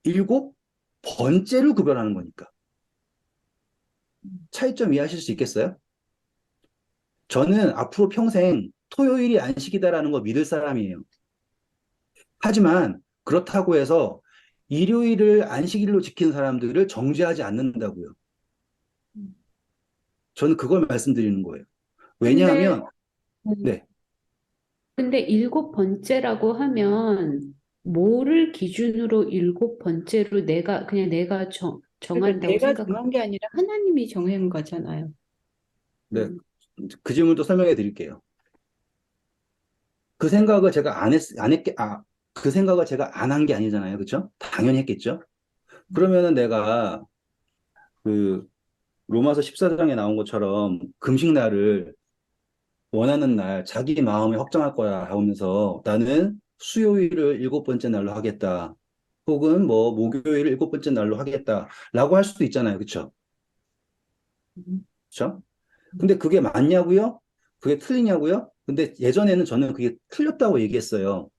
일곱 번째를 구별하는 거니까. 차이점 이해하실 수 있겠어요? 저는 앞으로 평생 토요일이 안식이다라는 거 믿을 사람이에요. 하지만 그렇다고 해서 일요일을 안식일로 지키는 사람들을 정죄하지 않는다고요. 저는 그걸 말씀드리는 거예요. 근데, 왜냐하면, 음, 네, 근데 일곱 번째라고 하면 뭐를 기준으로 일곱 번째로 그냥 내가 그러니까 정한다고 내가 생각. 정한 게 아니라 하나님이 정한 거잖아요. 네, 음, 그 질문도 설명해 드릴게요. 그 생각을 제가 그 생각을 제가 안 한 게 아니잖아요. 그렇죠? 당연히 했겠죠? 그러면은 내가 그 로마서 14장에 나온 것처럼 금식날을 원하는 날 자기 마음에 확정할 거야 하면서 나는 수요일을 일곱 번째 날로 하겠다. 혹은 뭐 목요일을 일곱 번째 날로 하겠다라고 할 수도 있잖아요. 그렇죠? 음. 그렇죠? 근데 그게 맞냐고요? 그게 틀리냐고요? 근데 예전에는 저는 그게 틀렸다고 얘기했어요.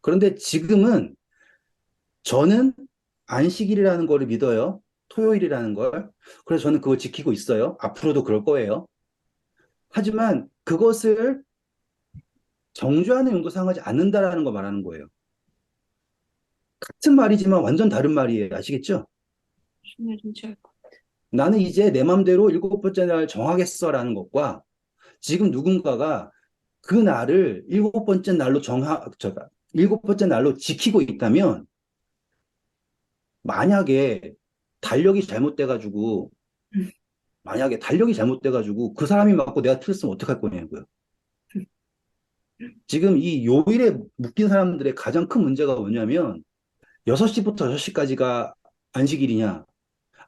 그런데 지금은 저는 안식일이라는 거를 믿어요. 토요일이라는 걸. 그래서 저는 그걸 지키고 있어요. 앞으로도 그럴 거예요. 하지만 그것을 정죄하는 용도 사용하지 않는다라는 거 말하는 거예요. 같은 말이지만 완전 다른 말이에요. 아시겠죠? 무슨 말인지 알 것. 나는 이제 내 맘대로 일곱 번째 날 정하겠어라는 것과 지금 누군가가 그 날을 일곱 번째 날로 지키고 있다면 만약에 달력이 잘못돼가지고 음. 만약에 달력이 잘못돼가지고 그 사람이 맞고 내가 틀렸으면 어떡할 거냐고요. 지금 이 요일에 묶인 사람들의 가장 큰 문제가 뭐냐면 6시부터 6시까지가 안식일이냐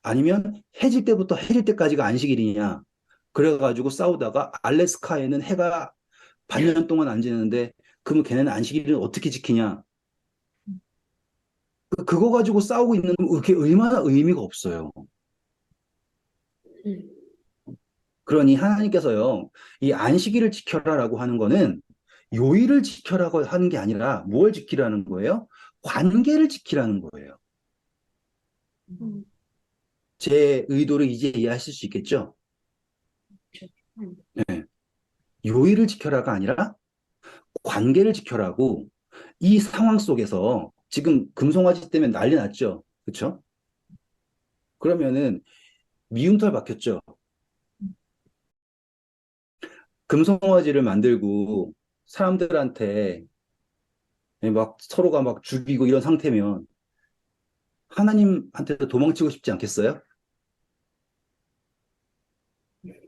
아니면 해질 때부터 해질 때까지가 안식일이냐 그래가지고 싸우다가 알래스카에는 해가 반년 동안 안 지는데 그러면 걔네는 안식일을 어떻게 지키냐 그거 가지고 싸우고 있는 게 얼마나 의미가 없어요. 음, 그러니 하나님께서요, 이 안식일을 지켜라라고 하는 거는 요일을 지켜라고 하는 게 아니라 뭘 지키라는 거예요? 관계를 지키라는 거예요. 음. 제 의도를 이제 이해하실 수 있겠죠? 그렇죠. 음. 네. 요일을 지켜라가 아니라 관계를 지켜라고 이 상황 속에서 지금 금송아지 때문에 난리 났죠? 그렇죠? 그러면은 미움털 박혔죠? 금송아지를 만들고 사람들한테 막 서로가 막 죽이고 이런 상태면 하나님한테 도망치고 싶지 않겠어요?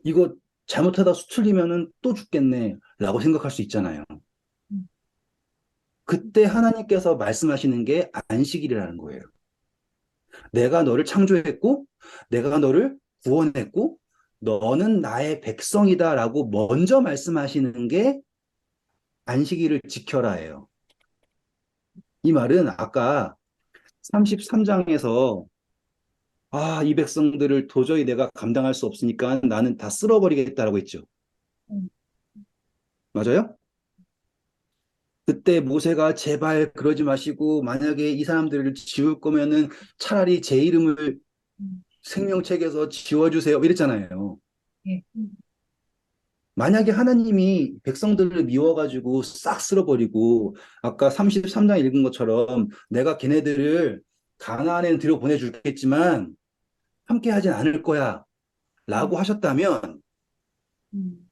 이거 잘못하다 수틀리면은 또 죽겠네 라고 생각할 수 있잖아요. 음. 그때 하나님께서 말씀하시는 게 안식일이라는 거예요. 내가 너를 창조했고, 내가 너를 구원했고, 너는 나의 백성이다 라고 먼저 말씀하시는 게 안식일을 지켜라예요. 이 말은 아까 33장에서 이 백성들을 도저히 내가 감당할 수 없으니까 나는 다 쓸어버리겠다라고 했죠. 음. 맞아요? 그때 모세가 제발 그러지 마시고 만약에 이 사람들을 지울 거면은 차라리 제 이름을 음. 생명책에서 지워주세요. 이랬잖아요. 예. 만약에 하나님이 백성들을 미워가지고 싹 쓸어버리고 아까 33장 읽은 것처럼 내가 걔네들을 가나안에 들여보내주겠지만 함께 하진 않을 거야 음. 라고 하셨다면 음.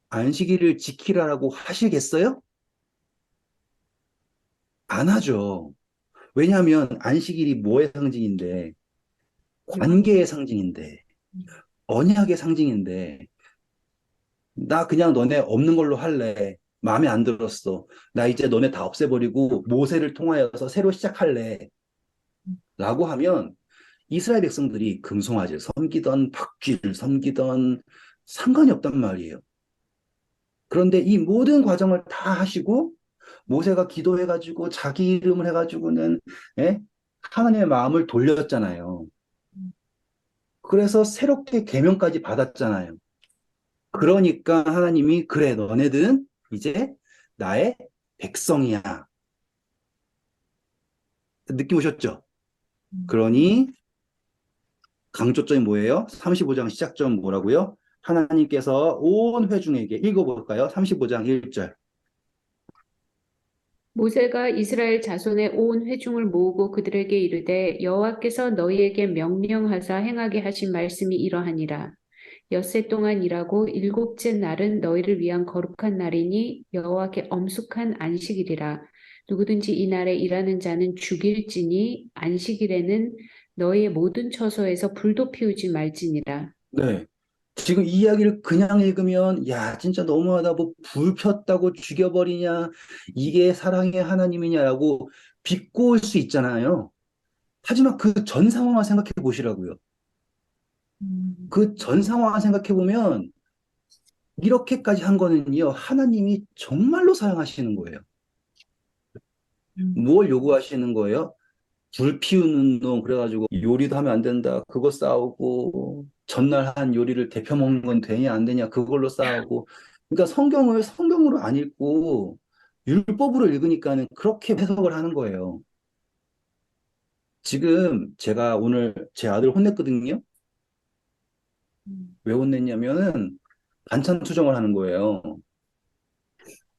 안식일을 지키라라고 하시겠어요? 안 하죠. 왜냐하면 안식일이 뭐의 상징인데 관계의 상징인데 음. 언약의 상징인데 나 그냥 너네 없는 걸로 할래. 마음에 안 들었어. 나 이제 너네 다 없애버리고 모세를 통하여서 새로 시작할래. 라고 하면 이스라엘 백성들이 금송아지를 섬기던 박쥐를 섬기던 상관이 없단 말이에요. 그런데 이 모든 과정을 다 하시고 모세가 기도해가지고 자기 이름을 해가지고는 예? 하나님의 마음을 돌렸잖아요. 그래서 새롭게 계명까지 받았잖아요. 그러니까 하나님이 그래, 너네들은 이제 나의 백성이야. 느낌 오셨죠? 음. 그러니 강조점이 뭐예요? 35장 시작점 뭐라고요? 하나님께서 온 회중에게 읽어볼까요? 35장 1절. 모세가 이스라엘 자손의 온 회중을 모으고 그들에게 이르되 여호와께서 너희에게 명령하사 행하게 하신 말씀이 이러하니라. 엿새 동안 일하고 일곱째 날은 너희를 위한 거룩한 날이니 여호와께 엄숙한 안식일이라. 누구든지 이 날에 일하는 자는 죽일지니 안식일에는 너희의 모든 처소에서 불도 피우지 말지니라. 네. 지금 이 이야기를 그냥 읽으면, 야, 진짜 너무하다. 뭐, 불 폈다고 죽여버리냐? 이게 사랑의 하나님이냐라고 비꼬을 수 있잖아요. 하지만 그 전 상황을 생각해 보시라고요. 음. 그 전 상황을 생각해 보면, 이렇게까지 한 거는요, 하나님이 정말로 사랑하시는 거예요. 음. 뭘 요구하시는 거예요? 불 피우는 놈, 그래가지고 요리도 하면 안 된다. 그거 싸우고, 전날 한 요리를 데펴 먹는 건 되냐, 안 되냐, 그걸로 싸우고. 그러니까 성경을 성경으로 안 읽고, 율법으로 읽으니까는 그렇게 해석을 하는 거예요. 지금 제가 오늘 제 아들 혼냈거든요. 음. 왜 혼냈냐면은, 반찬 투정을 하는 거예요.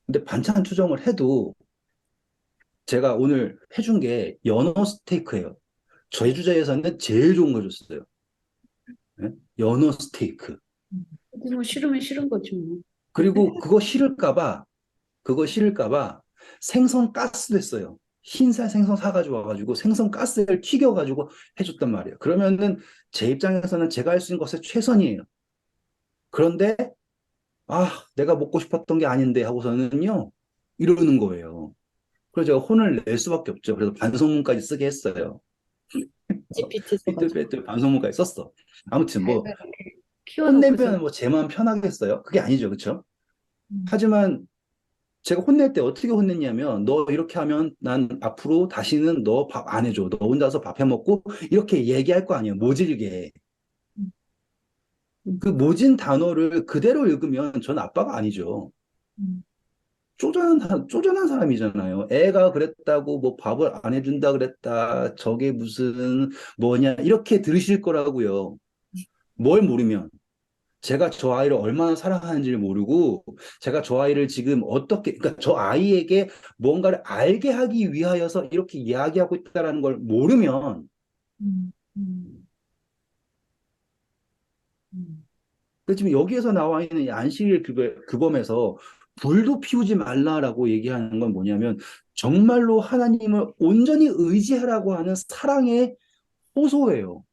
근데 반찬 투정을 해도, 제가 오늘 해준 게 연어 스테이크예요. 저희 주자에서는 제일 좋은 거 줬어요. 네? 연어 스테이크. 음. 근데 뭐 싫으면 싫은 거지 뭐. 그리고 그거 싫을까봐 생선 가스 됐어요. 흰살 생선 사가지고 와가지고 생선 가스를 튀겨가지고 해줬단 말이에요. 그러면은 제 입장에서는 제가 할 수 있는 것의 최선이에요. 그런데, 아, 내가 먹고 싶었던 게 아닌데 하고서는요, 이러는 거예요. 그래서 제가 혼을 낼 수밖에 없죠. 그래서 반성문까지 쓰게 했어요. GPT 써가지고. 삐뚤빼뚤 반성문까지 썼어. 아무튼 뭐, 달달하게 키워놓고서. 혼내면 뭐 제 마음 편하겠어요? 그게 아니죠. 그렇죠? 음. 하지만 제가 혼낼 때 어떻게 혼냈냐면, 너 이렇게 하면 난 앞으로 다시는 너 밥 안 해줘. 너 혼자서 밥 해 먹고 이렇게 얘기할 거 아니에요. 모질게. 음. 그 모진 단어를 그대로 읽으면 전 아빠가 아니죠. 음. 쪼잔한 사람이잖아요. 애가 그랬다고 뭐 밥을 안 해준다 그랬다. 저게 무슨 뭐냐. 이렇게 들으실 거라고요. 뭘 모르면. 제가 저 아이를 얼마나 사랑하는지를 모르고, 제가 저 아이를 지금 어떻게, 그러니까 저 아이에게 뭔가를 알게 하기 위하여서 이렇게 이야기하고 있다는 걸 모르면, 음. 음. 음. 그 지금 여기에서 나와 있는 이 안식일 규범에서 불도 피우지 말라라고 얘기하는 건 뭐냐면, 정말로 하나님을 온전히 의지하라고 하는 사랑의 호소예요.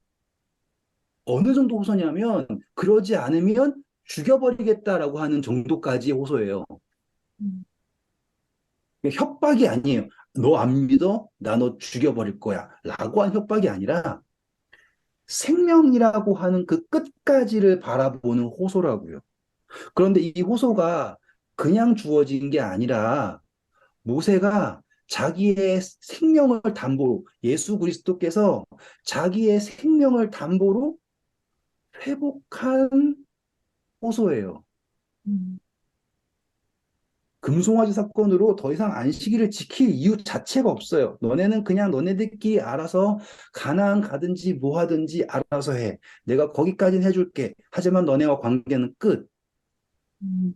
어느 정도 호소냐면, 그러지 않으면 죽여버리겠다라고 하는 정도까지의 호소예요. 음. 협박이 아니에요. 너 안 믿어? 나 너 죽여버릴 거야. 라고 한 협박이 아니라 생명이라고 하는 그 끝까지를 바라보는 호소라고요. 그런데 이 호소가 그냥 주어진 게 아니라 모세가 자기의 생명을 담보로, 예수 그리스도께서 자기의 생명을 담보로 회복한 호소예요. 음. 금송아지 사건으로 더 이상 안식일을 지킬 이유 자체가 없어요. 너네는 그냥 너네들끼리 알아서 가나안 가든지 뭐 하든지 알아서 해. 내가 거기까지는 해줄게. 하지만 너네와 관계는 끝. 음.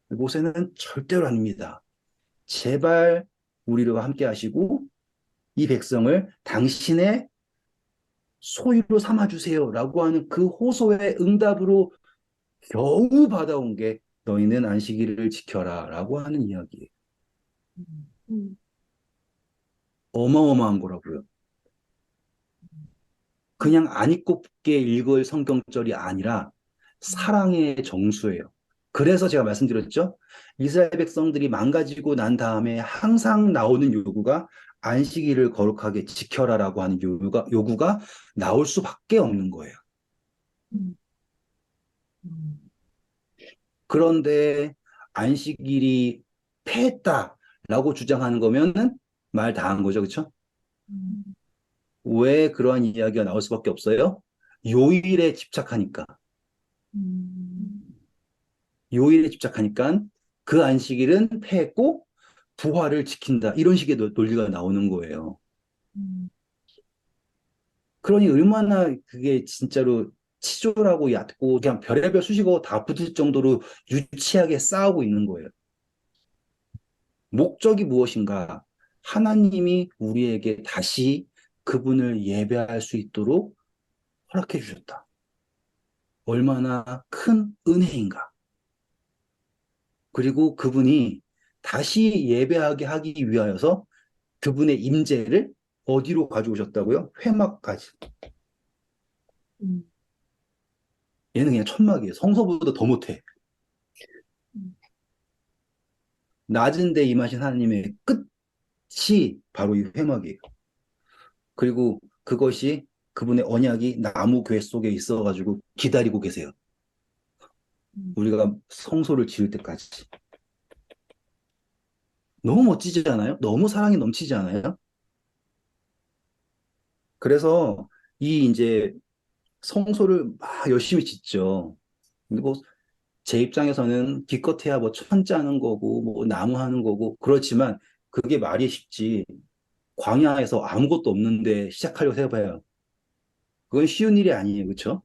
모세는 절대로 아닙니다. 제발 우리와 함께 하시고 이 백성을 당신의 소유로 삼아주세요. 라고 하는 그 호소의 응답으로 겨우 받아온 게 너희는 안식일을 지켜라. 라고 하는 이야기예요. 음. 음. 어마어마한 거라고요. 그냥 안 읽고 붙게 읽을 성경절이 아니라 사랑의 정수예요. 그래서 제가 말씀드렸죠. 이스라엘 백성들이 망가지고 난 다음에 항상 나오는 요구가 안식일을 거룩하게 지켜라라고 하는 요구가 나올 수밖에 없는 거예요. 음. 음. 그런데 안식일이 패했다라고 주장하는 거면은 말 다 한 거죠. 그렇죠? 음. 왜 그러한 이야기가 나올 수밖에 없어요? 요일에 집착하니까, 음, 요일에 집착하니까 그 안식일은 폐했고 부활을 지킨다. 이런 식의 논리가 나오는 거예요. 음, 그러니 얼마나 그게 진짜로 치졸하고 얕고 그냥 별의별 수식어 다 붙을 정도로 유치하게 싸우고 있는 거예요. 목적이 무엇인가? 하나님이 우리에게 다시 그분을 예배할 수 있도록 허락해 주셨다. 얼마나 큰 은혜인가. 그리고 그분이 다시 예배하게 하기 위하여서 그분의 임재를 어디로 가져오셨다고요? 회막까지. 음, 얘는 그냥 천막이에요. 성소보다 더 못해. 음, 낮은 데 임하신 하나님의 끝이 바로 이 회막이에요. 그리고 그것이 그분의 언약이 나무 궤 속에 있어가지고 기다리고 계세요. 음, 우리가 성소를 지을 때까지. 너무 멋지지 않아요? 너무 사랑이 넘치지 않아요? 그래서 이 이제 성소를 막 열심히 짓죠. 근데 뭐 제 입장에서는 기껏해야 뭐 천지 하는 거고 뭐 나무 하는 거고 그렇지만 그게 말이 쉽지. 광야에서 아무것도 없는데 시작하려고 해봐요. 그건 쉬운 일이 아니에요. 그렇죠?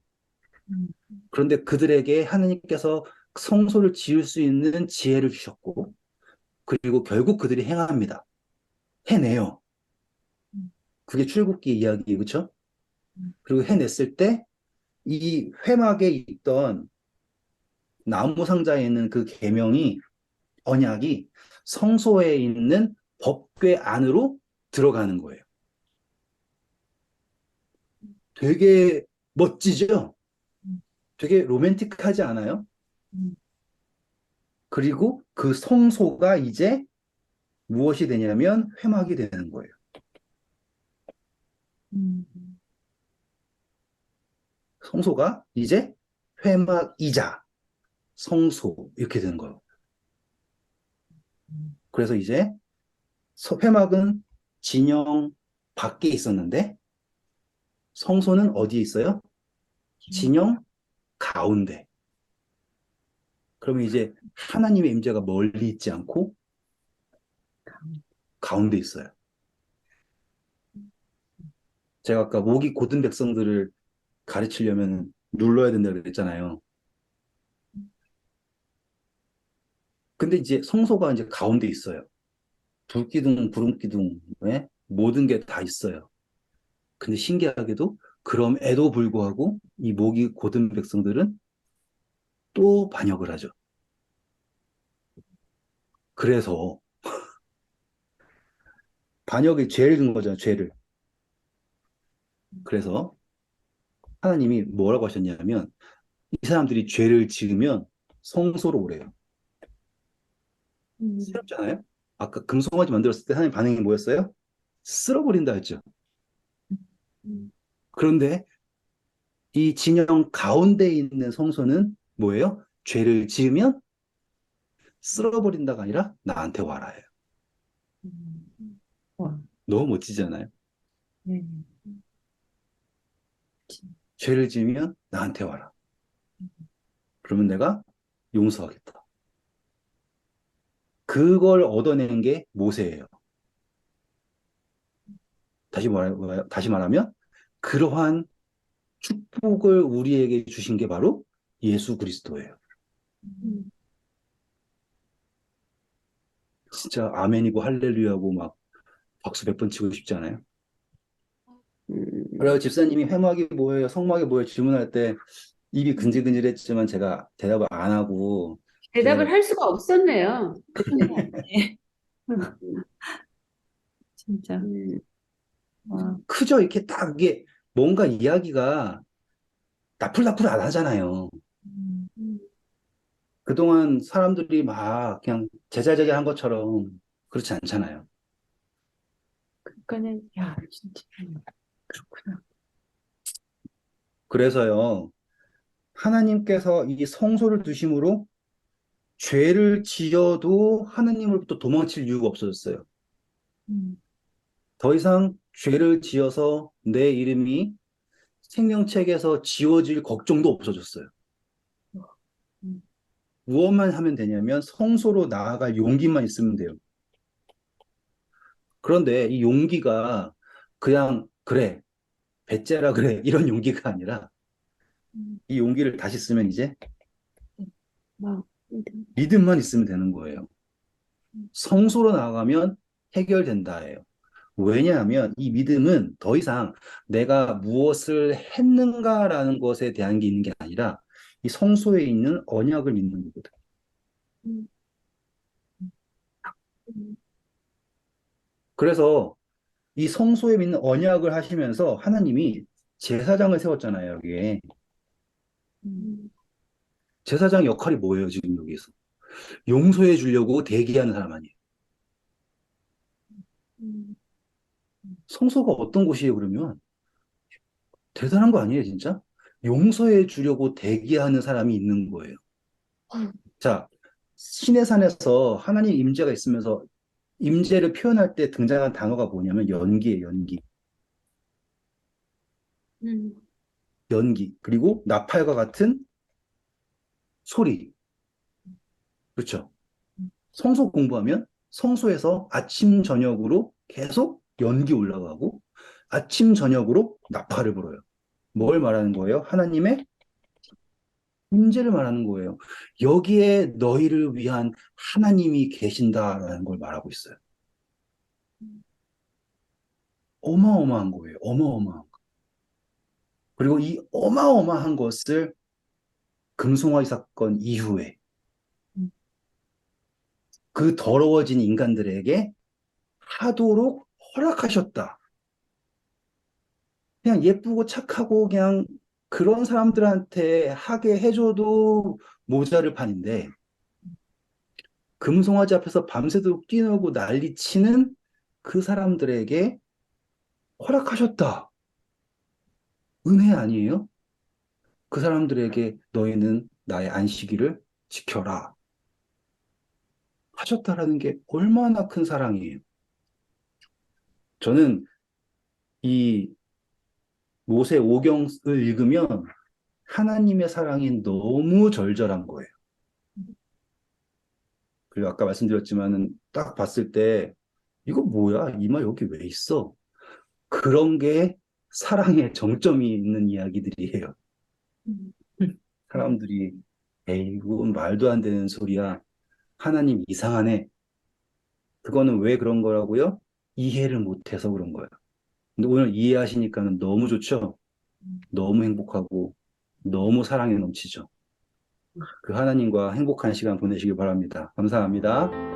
음, 그런데 그들에게 하나님께서 성소를 지을 수 있는 지혜를 주셨고 그리고 결국 그들이 행합니다. 해내요. 음, 그게 출애굽기 이야기, 그렇죠? 음, 그리고 해냈을 때 이 회막에 있던 나무 상자에 있는 그 계명이 언약이 성소에 있는 법궤 안으로 들어가는 거예요. 되게 멋지죠? 음, 되게 로맨틱하지 않아요? 음, 그리고 그 성소가 이제 무엇이 되냐면 회막이 되는 거예요. 음, 성소가 이제 회막이자 성소 이렇게 되는 거예요. 음, 그래서 이제 회막은 진영 밖에 있었는데 성소는 어디에 있어요? 음, 진영 가운데. 그러면 이제 하나님의 임재가 멀리 있지 않고 감, 가운데 있어요. 제가 아까 목이 곧은 백성들을 가르치려면 눌러야 된다고 그랬잖아요. 근데 이제 성소가 이제 가운데 있어요. 불기둥, 구름기둥에 모든 게 다 있어요. 근데 신기하게도 그럼에도 불구하고 이 목이 곧은 백성들은 또 반역을 하죠. 그래서 반역의 죄를 준 거잖아요, 죄를. 그래서 하나님이 뭐라고 하셨냐면 이 사람들이 죄를 지으면 성소로 오래요. 음, 새롭잖아요? 아까 금송아지 만들었을 때 하나님 반응이 뭐였어요? 쓸어버린다 했죠. 음, 그런데 이 진영 가운데 있는 성소는 뭐예요? 죄를 지으면 쓸어버린다가 아니라 나한테 와라예요. 와, 너무 멋지잖아요. 네, 죄를 지으면 나한테 와라. 그러면 내가 용서하겠다. 그걸 얻어낸 게 모세예요. 다시 말하면 그러한 축복을 우리에게 주신 게 바로 예수 그리스도예요. 음, 진짜 아멘이고 할렐루야고 막 박수 100번 치고 싶지 않아요? 음, 그래서 집사님이 회막이 뭐예요? 성막이 뭐예요? 질문할 때 입이 근질근질했지만 제가 대답을 안 하고 대답을 제가 할 수가 없었네요. 네. 음, 진짜, 음, 와, 크죠? 이렇게 딱 이게 뭔가 이야기가 나풀나풀 안 하잖아요. 음, 음. 그동안 사람들이 막 그냥 제잘제잘한 것처럼 그렇지 않잖아요. 그러니까는 야, 진짜, 그렇구나. 그래서요, 하나님께서 이 성소를 두심으로 죄를 지어도 하나님으로부터 도망칠 이유가 없어졌어요. 음, 더 이상 죄를 지어서 내 이름이 생명책에서 지워질 걱정도 없어졌어요. 음. 무엇만 하면 되냐면 성소로 나아갈 용기만 있으면 돼요. 그런데 이 용기가 그냥 그래, 배째라 그래 이런 용기가 아니라 음. 이 용기를 다시 쓰면 이제 막, 믿음만 있으면 되는 거예요. 성소로 나아가면 해결된다예요. 왜냐하면 이 믿음은 더 이상 내가 무엇을 했는가라는 것에 대한 게 있는 게 아니라 이 성소에 있는 언약을 믿는 거거든. 음. 음. 그래서 이 성소에 믿는 언약을 하시면서 하나님이 제사장을 세웠잖아요, 여기에. 음. 제사장 역할이 뭐예요, 지금 여기서? 용서해 주려고 대기하는 사람 아니에요. 음. 성소가 어떤 곳이에요, 그러면? 대단한 거 아니에요, 진짜? 용서해 주려고 대기하는 사람이 있는 거예요. 음. 자, 신의 산에서 하나님 임재가 있으면서 임재를 표현할 때 등장한 단어가 뭐냐면 연기예요, 연기. 음. 연기. 그리고 나팔과 같은 소리. 그렇죠? 성소 공부하면 성소에서 아침, 저녁으로 계속 연기 올라가고 아침, 저녁으로 나팔을 불어요. 뭘 말하는 거예요? 하나님의 임재를 말하는 거예요. 여기에 너희를 위한 하나님이 계신다라는 걸 말하고 있어요. 어마어마한 거예요. 어마어마한 거. 그리고 이 어마어마한 것을 금송아지 사건 이후에 음. 그 더러워진 인간들에게 하도록 허락하셨다. 그냥 예쁘고 착하고 그냥 그런 사람들한테 하게 해줘도 모자를 판인데 금송아지 앞에서 밤새도록 뛰놀고 난리치는 그 사람들에게 허락하셨다. 은혜 아니에요? 그 사람들에게 너희는 나의 안식일을 지켜라. 하셨다라는 게 얼마나 큰 사랑이에요. 저는 이 모세 오경을 읽으면 하나님의 사랑이 너무 절절한 거예요. 그리고 아까 말씀드렸지만은 딱 봤을 때 이거 뭐야? 이 말 여기 왜 있어? 그런 게 사랑의 정점이 있는 이야기들이에요. 음. 사람들이 에이, 이건 말도 안 되는 소리야. 하나님 이상하네. 그거는 왜 그런 거라고요? 이해를 못해서 그런 거예요. 근데 오늘 이해하시니까는 너무 좋죠? 너무 행복하고 너무 사랑에 넘치죠. 그 하나님과 행복한 시간 보내시길 바랍니다. 감사합니다.